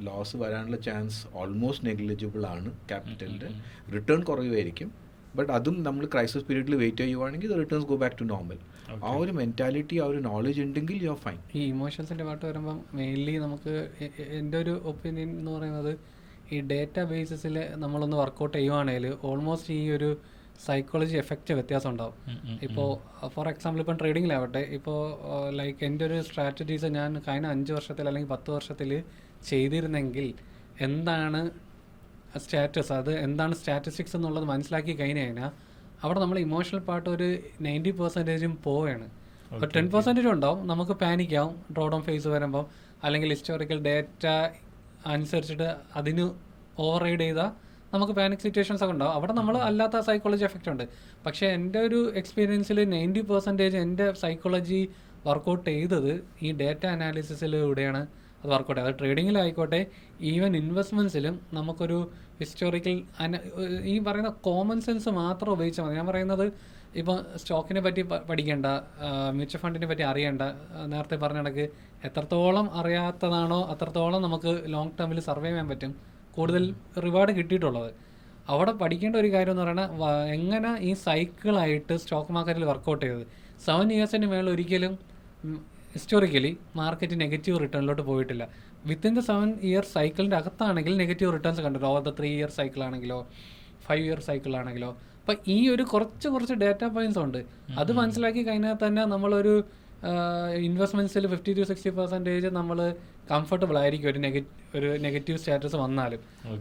ലോസ് വരാനുള്ള ചാൻസ് ഓൾമോസ്റ്റ് നെഗ്ലിജിബിൾ ആണ്. ക്യാപിറ്റലിൻ്റെ റിട്ടേൺ കുറയുമായിരിക്കും, ബട്ട് അതും നമ്മൾ ക്രൈസിസ് പീരീഡിൽ വെയിറ്റ് ചെയ്യുവാണെങ്കിൽ the returns go back to normal. ആ ഒരു മെൻറ്റാലിറ്റി, ആ ഒരു നോളജ് ഉണ്ടെങ്കിൽ യു ആർ ഫൈൻ. ഈ ഇമോഷൻസിൻ്റെ പാട്ട് വരുമ്പം മെയിൻലി നമുക്ക് എൻ്റെ ഒരു ഒപ്പീനിയൻ എന്ന് പറയുന്നത് ഈ ഡേറ്റ ബേസിസിൽ നമ്മളൊന്ന് വർക്കൗട്ട് ചെയ്യുവാണെങ്കിൽ ഓൾമോസ്റ്റ് ഈ ഒരു സൈക്കോളജി എഫക്റ്റ് വ്യത്യാസം ഉണ്ടാവും. ഇപ്പോൾ ഫോർ എക്സാമ്പിൾ ഇപ്പം ട്രേഡിങ്ങിലാവട്ടെ, ഇപ്പോൾ ലൈക്ക് എൻ്റെ ഒരു സ്ട്രാറ്റജീസ് ഞാൻ കഴിഞ്ഞ 5 വർഷത്തിൽ അല്ലെങ്കിൽ 10 വർഷത്തിൽ ചെയ്തിരുന്നെങ്കിൽ എന്താണ് സ്റ്റാറ്റസ്, അത് എന്താണ് സ്റ്റാറ്റിസ്റ്റിക്സ് എന്നുള്ളത് മനസ്സിലാക്കി കഴിഞ്ഞ് കഴിഞ്ഞാൽ അവിടെ നമ്മൾ ഇമോഷണൽ പാർട്ട് ഒരു 90% പോവുകയാണ്. അപ്പോൾ 10% ഉണ്ടാവും, നമുക്ക് പാനിക്കാവും ഡ്രോ ഡൗൺ ഫേസ് വരുമ്പം, അല്ലെങ്കിൽ ഹിസ്റ്റോറിക്കൽ ഡേറ്റ അനുസരിച്ചിട്ട് അതിന് ഓവർ റൈഡ് ചെയ്താൽ നമുക്ക് പാനിക് സിറ്റുവേഷൻസ് ഒക്കെ ഉണ്ടാവും. അവിടെ നമ്മൾ അല്ലാത്ത സൈക്കോളജി എഫക്റ്റ് ഉണ്ട്. പക്ഷേ എൻ്റെ ഒരു എക്സ്പീരിയൻസിൽ 90% എൻ്റെ സൈക്കോളജി വർക്കൗട്ട് ചെയ്തത് ഈ ഡേറ്റ അനാലിസിസിലൂടെയാണ് അത് വർക്കൗട്ട് ചെയ്തത്. അത് ട്രേഡിങ്ങിലായിക്കോട്ടെ, ഈവൻ ഇൻവെസ്റ്റ്മെൻറ്റ്സിലും നമുക്കൊരു ഹിസ്റ്റോറിക്കൽ ഈ പറയുന്ന കോമൺ സെൻസ് മാത്രം ഉപയോഗിച്ചാൽ മതി. ഞാൻ പറയുന്നത് ഇപ്പോൾ സ്റ്റോക്കിനെ പറ്റി പഠിക്കേണ്ട, മ്യൂച്വൽ ഫണ്ടിനെ പറ്റി അറിയേണ്ട, നേരത്തെ പറഞ്ഞ കണക്ക് എത്രത്തോളം അറിയാത്തതാണോ അത്രത്തോളം നമുക്ക് ലോങ് ടേമിൽ സർവൈവ് ചെയ്യാൻ പറ്റും, കൂടുതൽ റിവാർഡ് കിട്ടിയിട്ടുള്ളത്. അവിടെ പഠിക്കേണ്ട ഒരു കാര്യം എന്ന് പറയുന്നത് എങ്ങനെ ഈ സൈക്കിളായിട്ട് സ്റ്റോക്ക് മാർക്കറ്റിൽ വർക്കൗട്ട് ചെയ്തത്. 7 ഇയേഴ്സിന് മേളിൽ ഒരിക്കലും ഹിസ്റ്റോറിക്കലി മാർക്കറ്റ് നെഗറ്റീവ് റിട്ടേണിലോട്ട് പോയിട്ടില്ല. വിത്തിൻ ദ 7 ഇയർ സൈക്കിളിൻ്റെ അകത്താണെങ്കിൽ നെഗറ്റീവ് റിട്ടേൺസ് കണ്ടിട്ടുണ്ട്. ഓവർ ദ 3 ഇയർ സൈക്കിളാണെങ്കിലോ 5 ഇയർ സൈക്കിളാണെങ്കിലോ. അപ്പം ഈ ഒരു കുറച്ച് ഡേറ്റ പോയിൻറ്റ്സ് ഉണ്ട്. അത് മനസ്സിലാക്കി കഴിഞ്ഞാൽ തന്നെ നമ്മളൊരു ഇൻവെസ്റ്റ്മെൻറ്റ്സിൽ 50 to 60% നമ്മൾ കംഫർട്ടബിൾ ആയിരിക്കും ഒരു നെഗറ്റീവ് സ്റ്റാറ്റസ് വന്നാലും.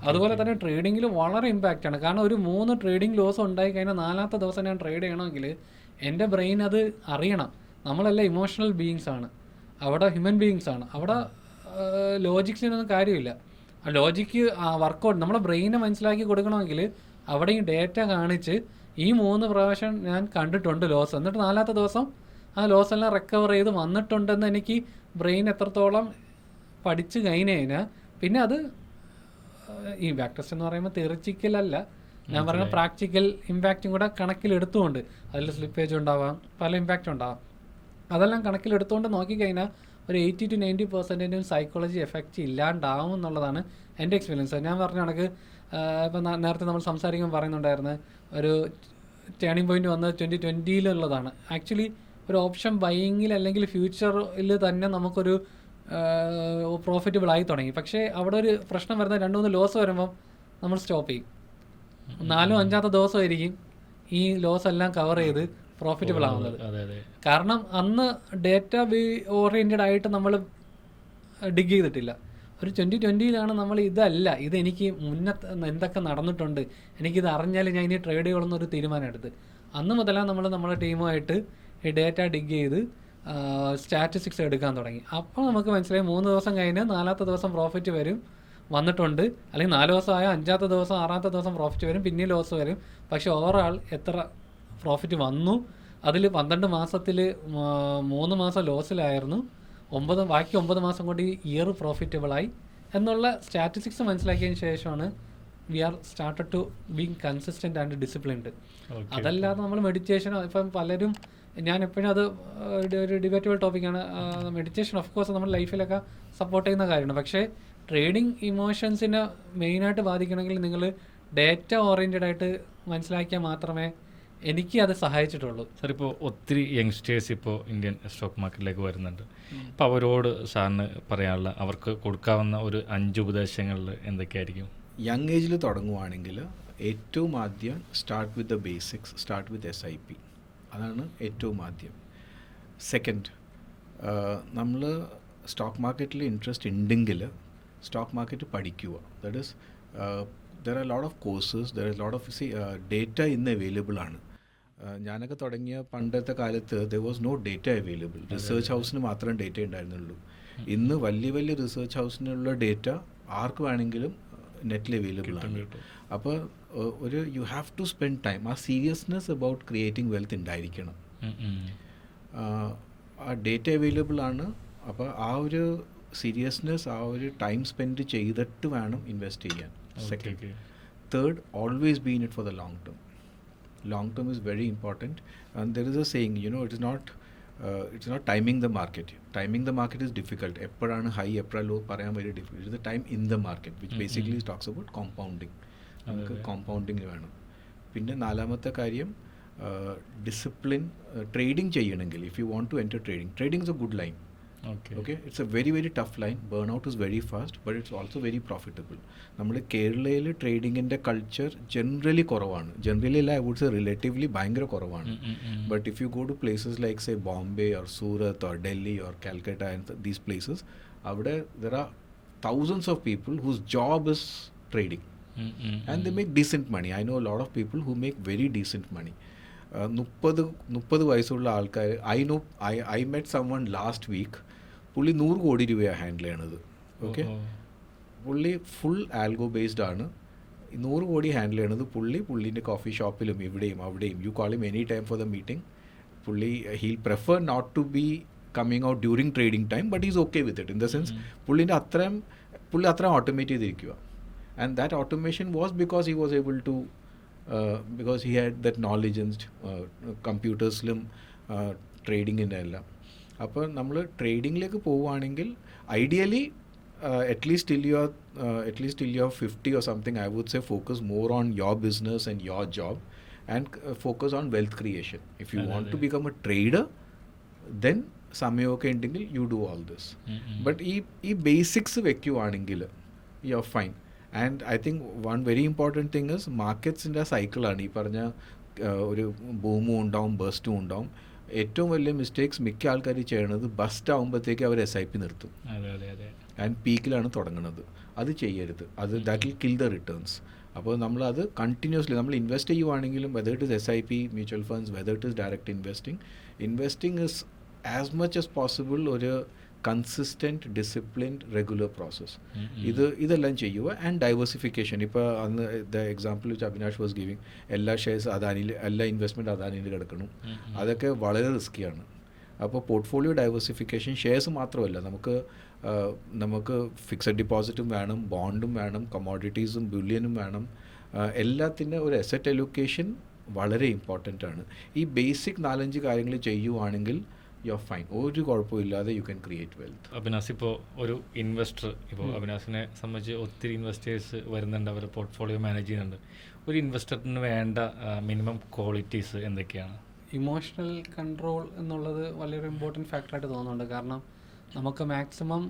അതുപോലെ തന്നെ ട്രേഡിങ്ങിൽ വളരെ ഇമ്പാക്റ്റ് ആണ്. കാരണം ഒരു 3 ട്രേഡിംഗ് ലോസ് ഉണ്ടായി കഴിഞ്ഞാൽ 4ാമത്തെ ദിവസം ഞാൻ ട്രേഡ് ചെയ്യണമെങ്കിൽ എൻ്റെ ബ്രെയിൻ അത് അറിയണം. നമ്മളെല്ലാം ഇമോഷണൽ ബീയിങ്സ് ആണ്, അവിടെ ഹ്യൂമൻ ബീയിങ്സ് ആണ്. അവിടെ ലോജിക്സിനൊന്നും കാര്യമില്ല. ആ ലോജിക്ക് വർക്കൗട്ട് നമ്മളെ ബ്രെയിനെ മനസ്സിലാക്കി കൊടുക്കണമെങ്കിൽ അവിടെ ഈ ഡേറ്റ കാണിച്ച് ഈ 3 പ്രാവശ്യം ഞാൻ കണ്ടിട്ടുണ്ട് ലോസ്, എന്നിട്ട് 4ാമത്തെ ദിവസം ആ ലോസ് എല്ലാം റിക്കവർ ചെയ്ത് വന്നിട്ടുണ്ടെന്ന് എനിക്ക് ബ്രെയിൻ എത്രത്തോളം പഠിച്ച് കഴിഞ്ഞാൽ പിന്നെ അത് ഈ ബാക്ക് ടെസ്റ്റ് എന്ന് പറയുമ്പോൾ തിയറിറ്റിക്കലല്ല, ഞാൻ പറയുന്ന പ്രാക്ടിക്കൽ ഇമ്പാക്റ്റും കൂടെ കണക്കിലെടുത്തുകൊണ്ട്, അതിൽ സ്ലിപ്പേജ് ഉണ്ടാവാം, പല ഇമ്പാക്റ്റും ഉണ്ടാവാം, അതെല്ലാം കണക്കിലെടുത്തുകൊണ്ട് നോക്കിക്കഴിഞ്ഞാൽ ഒരു 80 to 90% സൈക്കോളജി എഫക്റ്റ് ഇല്ലാണ്ടാവും എന്നുള്ളതാണ് എൻ്റെ എക്സ്പീരിയൻസ്. ഞാൻ പറഞ്ഞ കണക്ക് ഇപ്പം നേരത്തെ നമ്മൾ സംസാരിക്കുമ്പോൾ പറയുന്നുണ്ടായിരുന്നു ഒരു ടേണിംഗ് പോയിന്റ് വന്നത് 2020 ആക്ച്വലി ഒരു ഓപ്ഷൻ ബൈയിങ്ങിൽ അല്ലെങ്കിൽ ഫ്യൂച്ചറിൽ തന്നെ നമുക്കൊരു പ്രോഫിറ്റബിൾ ആയി തുടങ്ങി. പക്ഷേ അവിടെ ഒരു പ്രശ്നം വരുന്നത് 2-3 ലോസ് വരുമ്പം നമ്മൾ സ്റ്റോപ്പ് ചെയ്യും. 4ാം 5ാമത്തെ ദിവസമായിരിക്കും ഈ ലോസ് എല്ലാം കവർ ചെയ്ത് പ്രോഫിറ്റബിൾ ആവുന്നത്. കാരണം അന്ന് ഡേറ്റ ഓറിയൻറ്റഡ് ആയിട്ട് നമ്മൾ ഡിഗ് ചെയ്തിട്ടില്ല. ഒരു 2020 നമ്മൾ ഇതല്ല, ഇതെനിക്ക് മുന്നത്തെ എന്തൊക്കെ നടന്നിട്ടുണ്ട്, എനിക്കിത് അറിഞ്ഞാൽ ഞാൻ ഇനി ട്രേഡ് ചെയ്യുള്ളൂ തീരുമാനം എടുത്ത് അന്ന് മുതലാണ് നമ്മൾ നമ്മുടെ ടീമുമായിട്ട് ഈ ഡേറ്റ ഡിഗ് ചെയ്ത് സ്റ്റാറ്റിസ്റ്റിക്സ് എടുക്കാൻ തുടങ്ങി. അപ്പോൾ നമുക്ക് മനസ്സിലായി 3 ദിവസം കഴിഞ്ഞ് 4ാമത്തെ ദിവസം പ്രോഫിറ്റ് വന്നിട്ടുണ്ട്, അല്ലെങ്കിൽ 4 ദിവസമായ 5ാമത്തെ ദിവസം 6ാമത്തെ ദിവസം പ്രോഫിറ്റ് വരും, പിന്നെ ലോസ് വരും. പക്ഷേ ഓവറാൾ എത്ര പ്രോഫിറ്റ് വന്നു, അതിൽ 12 മാസത്തിൽ 3 മാസം ലോസിലായിരുന്നു, ബാക്കി 9 മാസം കൊണ്ട് ഈ ഇയർ പ്രോഫിറ്റബിളായി എന്നുള്ള സ്റ്റാറ്റിസ്റ്റിക്സ് മനസ്സിലാക്കിയതിന് ശേഷമാണ് we are started to being consistent and disciplined. അതല്ലാതെ നമ്മൾ മെഡിറ്റേഷനോ ഇപ്പം പലരും, ഞാൻ എപ്പോഴും അത് ഒരു ഡിബേറ്റബിൾ ടോപ്പിക്കാണ്. മെഡിറ്റേഷൻ ഓഫ് കോഴ്സ് നമ്മുടെ ലൈഫിലൊക്കെ സപ്പോർട്ട് ചെയ്യുന്ന കാര്യമാണ്. പക്ഷേ ട്രേഡിങ് ഇമോഷൻസിനെ മെയിനായിട്ട് ബാധിക്കണമെങ്കിൽ നിങ്ങൾ ഡേറ്റ ഓറിയൻറ്റഡ് ആയിട്ട് മനസ്സിലാക്കിയാൽ മാത്രമേ എനിക്ക് അത് സഹായിച്ചിട്ടുള്ളൂ. സാർ, ഇപ്പോൾ ഒത്തിരി യങ്സ്റ്റേഴ്സ് ഇപ്പോൾ ഇന്ത്യൻ സ്റ്റോക്ക് മാർക്കറ്റിലേക്ക് വരുന്നുണ്ട്. അപ്പോൾ അവരോട് സാറിന് പറയാനുള്ള, അവർക്ക് കൊടുക്കാവുന്ന ഒരു 5 ഉപദേശങ്ങളിൽ എന്തൊക്കെയായിരിക്കും? യങ് ഏജിൽ തുടങ്ങുവാണെങ്കിൽ ഏറ്റവും ആദ്യം start with the basics, start with SIP. അതാണ് ഏറ്റവും ആദ്യം. സെക്കൻഡ്, നമ്മൾ സ്റ്റോക്ക് മാർക്കറ്റിൽ ഇൻട്രസ്റ്റ് ഉണ്ടെങ്കിൽ സ്റ്റോക്ക് മാർക്കറ്റ് പഠിക്കുക. That is there are a lot of courses, there is a lot of data ഇന്ന് അവൈലബിൾ ആണ്. ഞാനൊക്കെ തുടങ്ങിയ പണ്ടത്തെ കാലത്ത് there was no data available. Research ഹൗസിന് മാത്രം ഡേറ്റ ഉണ്ടായിരുന്നുള്ളൂ. ഇന്ന് വലിയ റിസർച്ച് ഹൗസിനുള്ള ഡേറ്റ ആർക്ക് വേണമെങ്കിലും നെറ്റിൽ അവൈലബിൾ ആണ്. അപ്പോൾ you have to spend time. ആ സീരിയസ്നെസ് അബൌട്ട് ക്രിയേറ്റിംഗ് വെൽത്ത് ഉണ്ടായിരിക്കണം. ആ ഡേറ്റ അവൈലബിൾ ആണ്. അപ്പോൾ ആ ഒരു സീരിയസ്നെസ്, ആ ഒരു ടൈം സ്പെൻഡ് ചെയ്തിട്ട് വേണം ഇൻവെസ്റ്റ് ചെയ്യാൻ. Second. Third, always be in it for the long term. Long term is very important. And there is a saying, it's not timing the market. Timing the market is difficult. Eppadana high, eppada low, parayan very difficult. It is the time in the market, which basically talks about compounding. Compounding വേണം. പിന്നെ നാലാമത്തെ കാര്യം discipline. Trading ചെയ്യണമെങ്കിൽ if you want to enter trading is a good line. Okay, it's a very very tough line. Burnout is very fast, but it's also very profitable. നമ്മുടെ കേരളയിൽ ട്രേഡിങ്ങിൻ്റെ culture generally കുറവാണ്. Generally അല്ല, I would say relatively ഭയങ്കര കുറവാണ്. But if you go to places like say Bombay or Surat or Delhi or Calcutta and these places, അവിടെ there are thousands of people whose job is trading. And they make decent money. I know a lot of people who make very decent money. 30 വയസ്സുള്ള ആൾക്കാർ I met someone last week. പുള്ളി 100 കോടി രൂപയാണ് handle ചെയ്യണത്. Okay, പുള്ളി full algo based ആണ്. 100 കോടി handle ചെയ്യണത് പുള്ളീൻ്റെ കോഫി ഷോപ്പിലും ഇവിടെയും അവിടെയും. You call him any time for the meeting. പുള്ളി he'll prefer not to be coming out during trading time, but is okay with it. In the sense പുള്ളി അത്രയും automate ചെയ്തിരിക്കുക. And that automation was because he was able to because he had that knowledge in കമ്പ്യൂട്ടേഴ്സിലും ട്രേഡിങ്ങിൻ്റെ എല്ലാം. അപ്പോൾ നമ്മൾ ട്രേഡിങ്ങിലേക്ക് പോവുകയാണെങ്കിൽ ideally at least till you are 50 or something, I would say focus more on your business and your job and focus on wealth creation. If you want to become a trader, then സമയമൊക്കെ ഉണ്ടെങ്കിൽ you do all this. But ഈ basics വെക്കുകയാണെങ്കിൽ you are fine. And I think one very important thing is മാർക്കറ്റ്സിൻ്റെ സൈക്കിളാണ്. ഈ പറഞ്ഞ ഒരു ബൂമും ഉണ്ടാവും, ബസ്റ്റും ഉണ്ടാവും. ഏറ്റവും വലിയ മിസ്റ്റേക്സ് മിക്ക ആൾക്കാർ ചെയ്യണത് ബസ്റ്റ് ആകുമ്പോഴത്തേക്ക് അവർ SIP നിർത്തും ആൻഡ് പീക്കിലാണ് തുടങ്ങുന്നത്. അത് ചെയ്യരുത്. That will kill the returns. അപ്പോൾ നമ്മളത് കണ്ടിന്യൂസ്ലി നമ്മൾ ഇൻവെസ്റ്റ് ചെയ്യുവാണെങ്കിലും, whether it is SIP, mutual funds, whether it is direct investing is as much as possible ഒരു കൺസിസ്റ്റൻറ്റ് ഡിസിപ്ലിൻഡ് റെഗുലർ പ്രോസസ്സ്. ഇതെല്ലാം ചെയ്യുക. ആൻഡ് ഡൈവേഴ്സിഫിക്കേഷൻ. ഇപ്പോൾ അന്ന് ദ എക്സാമ്പിൾ വെച്ച് അവിനാഷ് വാസ് ഗിവിങ്, എല്ലാ ഷെയർസ് അദാനിയിൽ, എല്ലാ ഇൻവെസ്റ്റ്മെൻറ്റ് അദാനിയിൽ കിടക്കണം. അതൊക്കെ വളരെ റിസ്ക്കിയാണ്. അപ്പോൾ പോർട്ട്ഫോളിയോ ഡൈവേഴ്സിഫിക്കേഷൻ, ഷെയർസ് മാത്രമല്ല, നമുക്ക് ഫിക്സഡ് ഡിപ്പോസിറ്റും വേണം, ബോണ്ടും വേണം, കമോഡിറ്റീസും ബുള്ളിയനും വേണം. എല്ലാത്തിൻ്റെ ഒരു അസറ്റ് അലൊക്കേഷൻ വളരെ ഇമ്പോർട്ടൻ്റ് ആണ്. ഈ ബേസിക് 4-5 കാര്യങ്ങൾ ചെയ്യുവാണെങ്കിൽ യു ആർ ഫൈൻ. ഒരു കുഴപ്പമില്ലാതെ യു ക്യാൻ ക്രിയേറ്റ് വെൽത്ത്. അവിനാസ്, ഇപ്പോൾ ഒരു ഇൻവെസ്റ്റർ, ഇപ്പോൾ അവിനാസിനെ സംബന്ധിച്ച് ഒത്തിരി ഇൻവെസ്റ്റേഴ്സ് വരുന്നുണ്ട്, അവർ പോർട്ട്ഫോളിയോ മാനേജ് ചെയ്യുന്നുണ്ട്. ഒരു ഇൻവെസ്റ്ററിന് വേണ്ട മിനിമം ക്വാളിറ്റീസ് എന്തൊക്കെയാണ്? ഇമോഷണൽ കൺട്രോൾ എന്നുള്ളത് വളരെ ഇമ്പോർട്ടൻറ്റ് ഫാക്ടറായിട്ട് തോന്നുന്നുണ്ട്. കാരണം നമുക്ക് മാക്സിമം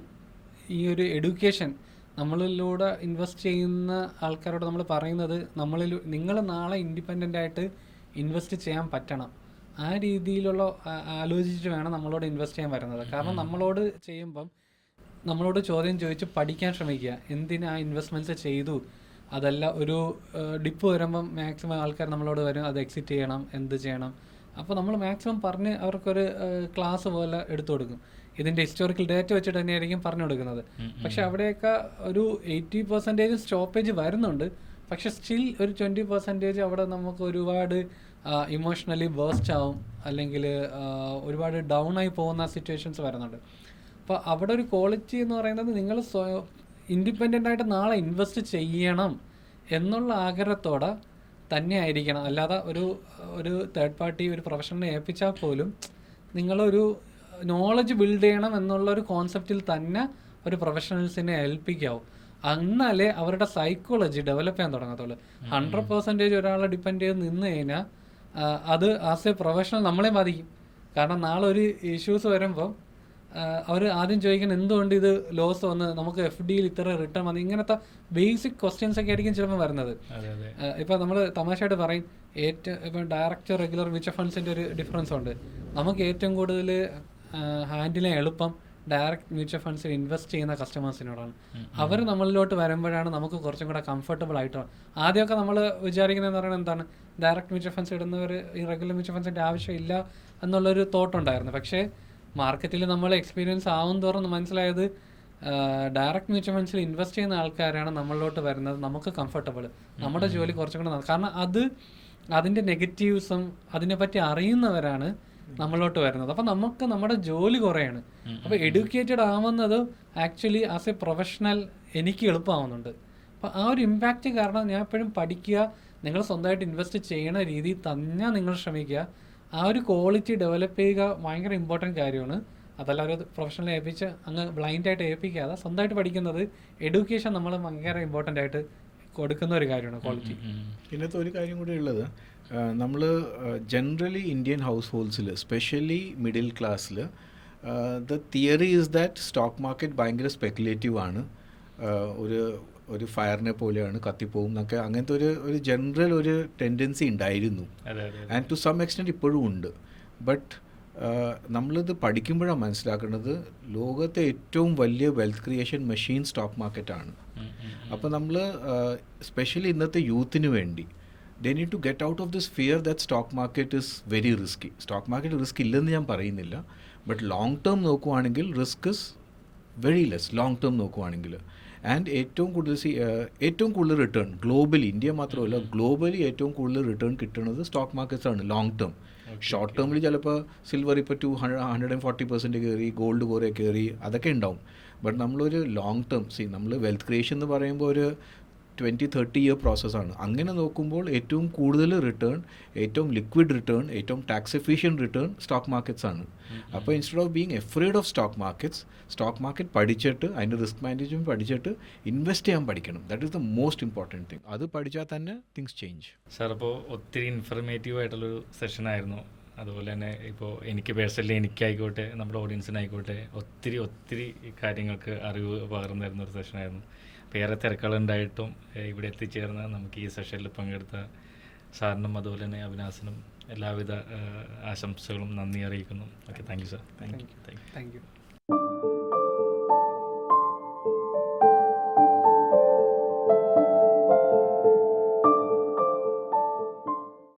ഈ ഒരു എഡ്യൂക്കേഷൻ നമ്മളിലൂടെ ഇൻവെസ്റ്റ് ചെയ്യുന്ന ആൾക്കാരോട് നമ്മൾ പറയുന്നത്, നിങ്ങൾ നാളെ ഇൻഡിപെൻഡൻ്റ് ആയിട്ട് ഇൻവെസ്റ്റ് ചെയ്യാൻ പറ്റണം. ആ രീതിയിലുള്ള ആലോചിച്ചിട്ട് വേണം നമ്മളോട് ഇൻവെസ്റ്റ് ചെയ്യാൻ വരുന്നത്. കാരണം നമ്മളോട് ചെയ്യുമ്പം നമ്മളോട് ചോദ്യം ചോദിച്ച് പഠിക്കാൻ ശ്രമിക്കുക. എന്തിനാ ഇൻവെസ്റ്റ്മെൻറ്റ്സ് ചെയ്തു, അതല്ല ഒരു ഡിപ്പ് വരുമ്പം മാക്സിമം ആൾക്കാർ നമ്മളോട് വരും, അത് എക്സിറ്റ് ചെയ്യണം, എന്ത് ചെയ്യണം. അപ്പോൾ നമ്മൾ മാക്സിമം പറഞ്ഞ് അവർക്കൊരു ക്ലാസ് പോലെ എടുത്തു കൊടുക്കും. ഇതിൻ്റെ ഹിസ്റ്റോറിക്കൽ ഡേറ്റ വെച്ചിട്ട് തന്നെയായിരിക്കും പറഞ്ഞു കൊടുക്കുന്നത്. പക്ഷെ അവിടെയൊക്കെ ഒരു 80% സ്റ്റോപ്പേജ് വരുന്നുണ്ട്. പക്ഷെ സ്റ്റിൽ ഒരു 20% അവിടെ നമുക്ക് ഒരുപാട് ഇമോഷണലി ബേസ്റ്റ് ആവും, അല്ലെങ്കിൽ ഒരുപാട് ഡൗൺ ആയി പോകുന്ന സിറ്റുവേഷൻസ് വരുന്നുണ്ട്. അപ്പോൾ അവിടെ ഒരു ക്വാളിറ്റി എന്ന് പറയുന്നത്, നിങ്ങൾ ഇൻഡിപെൻഡൻ്റ് ആയിട്ട് നാളെ ഇൻവെസ്റ്റ് ചെയ്യണം എന്നുള്ള ആഗ്രഹത്തോടെ തന്നെ ആയിരിക്കണം. അല്ലാതെ ഒരു തേർഡ് പാർട്ടി, ഒരു പ്രൊഫഷണലിനെ ഏൽപ്പിച്ചാൽ പോലും നിങ്ങളൊരു നോളജ് ബിൽഡ് ചെയ്യണം എന്നുള്ളൊരു കോൺസെപ്റ്റിൽ തന്നെ ഒരു പ്രൊഫഷണൽസിനെ ഏൽപ്പിക്കാവും. എന്നാലേ അവരുടെ സൈക്കോളജി ഡെവലപ്പ് ചെയ്യാൻ തുടങ്ങത്തുള്ളൂ. 100% ഒരാളെ ഡിപ്പെൻഡ് ചെയ്ത് നിന്ന് കഴിഞ്ഞാൽ അത് ആസ് എ പ്രൊഫഷണൽ നമ്മളെ ബാധിക്കും. കാരണം നാളെ ഒരു ഇഷ്യൂസ് വരുമ്പം അവർ ആദ്യം ചോദിക്കുന്നത് എന്തുകൊണ്ട് ഇത് ലോസ് വന്ന്, നമുക്ക് FDയിൽ ഇത്ര റിട്ടേൺ വന്നു, ഇങ്ങനത്തെ ബേസിക് ക്വസ്റ്റ്യൻസ് ഒക്കെ ആയിരിക്കും ചിലപ്പോൾ വരുന്നത്. ഇപ്പം നമ്മൾ തമാശയായിട്ട് പറയും, ഇപ്പം ഡയറക്റ്റ് റെഗുലർ മ്യൂച്വൽ ഫണ്ട്സിൻ്റെ ഒരു ഡിഫറൻസ് ഉണ്ട്. നമുക്ക് ഏറ്റവും കൂടുതൽ ഹാൻഡിൽ ചെയ്യാൻ എളുപ്പം ഡയറക്റ്റ് മ്യൂച്വൽ ഫണ്ട്സിൽ ഇൻവെസ്റ്റ് ചെയ്യുന്ന കസ്റ്റമേഴ്സിനോടാണ്. അവർ നമ്മളിലോട്ട് വരുമ്പോഴാണ് നമുക്ക് കുറച്ചും കൂടെ കംഫർട്ടബിൾ ആയിട്ട്. ആദ്യമൊക്കെ നമ്മൾ വിചാരിക്കുന്നതെന്ന് പറയുന്നത് എന്താണ്, ഡയറക്റ്റ് മ്യൂച്വൽ ഫണ്ട്സ് ഇടുന്നവർ ഈ റെഗുലർ മ്യൂച്വൽ ഫണ്ട്സിൻ്റെ ആവശ്യമില്ല എന്നുള്ളൊരു തോട്ടുണ്ടായിരുന്നു. പക്ഷേ മാർക്കറ്റിൽ നമ്മൾ എക്സ്പീരിയൻസ് ആവും തോറും മനസ്സിലായത് ഡയറക്റ്റ് മ്യൂച്വൽ ഫണ്ട്സിൽ ഇൻവെസ്റ്റ് ചെയ്യുന്ന ആൾക്കാരാണ് നമ്മളിലോട്ട് വരുന്നത്. നമുക്ക് കംഫർട്ടബിൾ, നമ്മുടെ ജോലി കുറച്ചും കൂടെ, കാരണം അതിൻ്റെ നെഗറ്റീവ്സും അതിനെപ്പറ്റി അറിയുന്നവരാണ് നമ്മളിലോട്ട് വരുന്നത്. അപ്പം നമുക്ക് നമ്മുടെ ജോലി കുറയാണ്. അപ്പോൾ എഡ്യൂക്കേറ്റഡ് ആവുന്നത് ആക്ച്വലി ആസ് എ പ്രൊഫഷണൽ എനിക്ക് എളുപ്പമാവുന്നുണ്ട്. അപ്പോൾ ആ ഒരു ഇമ്പാക്റ്റ് കാരണം ഞാൻ എപ്പോഴും പഠിക്കുക, നിങ്ങൾ സ്വന്തമായിട്ട് ഇൻവെസ്റ്റ് ചെയ്യണ രീതി തന്നെ നിങ്ങൾ ശ്രമിക്കുക. ആ ഒരു ക്വാളിറ്റി ഡെവലപ്പ് ചെയ്യുക ഭയങ്കര ഇമ്പോർട്ടൻറ്റ് കാര്യമാണ്. അതല്ല ഒരു പ്രൊഫഷണൽ ഏൽപ്പിച്ച് അങ്ങ് ബ്ലൈൻഡായിട്ട് ഏൽപ്പിക്കാതെ സ്വന്തമായിട്ട് പഠിക്കുന്നത്, എഡ്യൂക്കേഷൻ നമ്മൾ ഭയങ്കര ഇമ്പോർട്ടൻ്റ് ആയിട്ട് കൊടുക്കുന്ന ഒരു കാര്യമാണ് ക്വാളിറ്റി. ഇതിനകത്ത് ഒരു കാര്യം കൂടി ഉള്ളത്, നമ്മൾ ജനറലി ഇന്ത്യൻ ഹൗസ് ഹോൾഡ്സിൽ സ്പെഷ്യലി മിഡിൽ ക്ലാസ്സിൽ the theory is that stock market ഭയങ്കര സ്പെക്കുലേറ്റീവ് ആണ്, ഒരു ഫയറിനെ പോലെയാണ്, കത്തിപ്പോവും എന്നൊക്കെ, അങ്ങനത്തെ ഒരു ജനറൽ ഒരു ടെൻഡൻസി ഉണ്ടായിരുന്നു. ആൻഡ് ടു സം എക്സ്റ്റെൻറ്റ് ഇപ്പോഴും ഉണ്ട്. ബട്ട് നമ്മളിത് പഠിക്കുമ്പോഴാണ് മനസ്സിലാക്കുന്നത് ലോകത്തെ ഏറ്റവും വലിയ വെൽത്ത് ക്രിയേഷൻ മെഷീൻ സ്റ്റോക്ക് മാർക്കറ്റാണ്. അപ്പോൾ നമ്മൾ സ്പെഷ്യലി ഇന്നത്തെ യൂത്തിന് വേണ്ടി they need to get out of this fear that stock market is very risky. Stock market risk ഇല്ലെന്ന് ഞാൻ പറയുന്നില്ല, ബട്ട് ലോങ് ടേം നോക്കുവാണെങ്കിൽ risk is very less. Long term നോക്കുവാണെങ്കിൽ ആൻഡ് ഏറ്റവും കൂടുതൽ റിട്ടേൺ ഗ്ലോബലി, ഇന്ത്യ മാത്രമല്ല ഗ്ലോബലി ഏറ്റവും കൂടുതൽ റിട്ടേൺ കിട്ടുന്നത് സ്റ്റോക്ക് മാർക്കറ്റ്സ് ആണ് ലോങ് ടേം. ഷോർട്ട് ടേമിൽ ചിലപ്പോൾ സിൽവർ ഇപ്പോൾ 140% കയറി, ഗോൾഡ് കുറേ കയറി, അതൊക്കെ ഉണ്ടാവും. ബട്ട് നമ്മളൊരു ലോങ് ടേം നമ്മൾ വെൽത്ത് ക്രിയേഷൻ എന്ന് പറയുമ്പോൾ ഒരു 20-30 ഇയർ പ്രോസസ്സാണ്. അങ്ങനെ നോക്കുമ്പോൾ ഏറ്റവും കൂടുതൽ റിട്ടേൺ, ഏറ്റവും ലിക്വിഡ് റിട്ടേൺ, ഏറ്റവും tax efficient return stock markets ആണ്. അപ്പോൾ instead of being എഫ്രേഡ് of stock market പഠിച്ചിട്ട് അതിൻ്റെ റിസ്ക് മാനേജ്മെൻറ്റ് പഠിച്ചിട്ട് ഇൻവെസ്റ്റ് ചെയ്യാൻ പഠിക്കണം. That is the most important thing. അത് പഠിച്ചാൽ തന്നെ തിങ്സ് ചേഞ്ച്. സാർ, അപ്പോൾ ഒത്തിരി ഇൻഫർമേറ്റീവ് ആയിട്ടുള്ളൊരു സെഷനായിരുന്നു. അതുപോലെ തന്നെ ഇപ്പോൾ എനിക്ക് പേഴ്സണലി, എനിക്കായിക്കോട്ടെ നമ്മുടെ ഓഡിയൻസിനായിക്കോട്ടെ ഒത്തിരി കാര്യങ്ങൾക്ക് അറിവ് പകർന്നു തരുന്ന ഒരു സെഷനായിരുന്നു. അപ്പോൾ ഏറെ തിരക്കുകളുണ്ടായിട്ടും ഇവിടെ എത്തിച്ചേർന്ന് നമുക്ക് ഈ സെഷനിൽ പങ്കെടുത്ത സാറിനും അതുപോലെ തന്നെ അവിനാശിനും എല്ലാവിധ ആശംസകളും നന്ദി അറിയിക്കുന്നു. Okay, thank you sir. Thank you.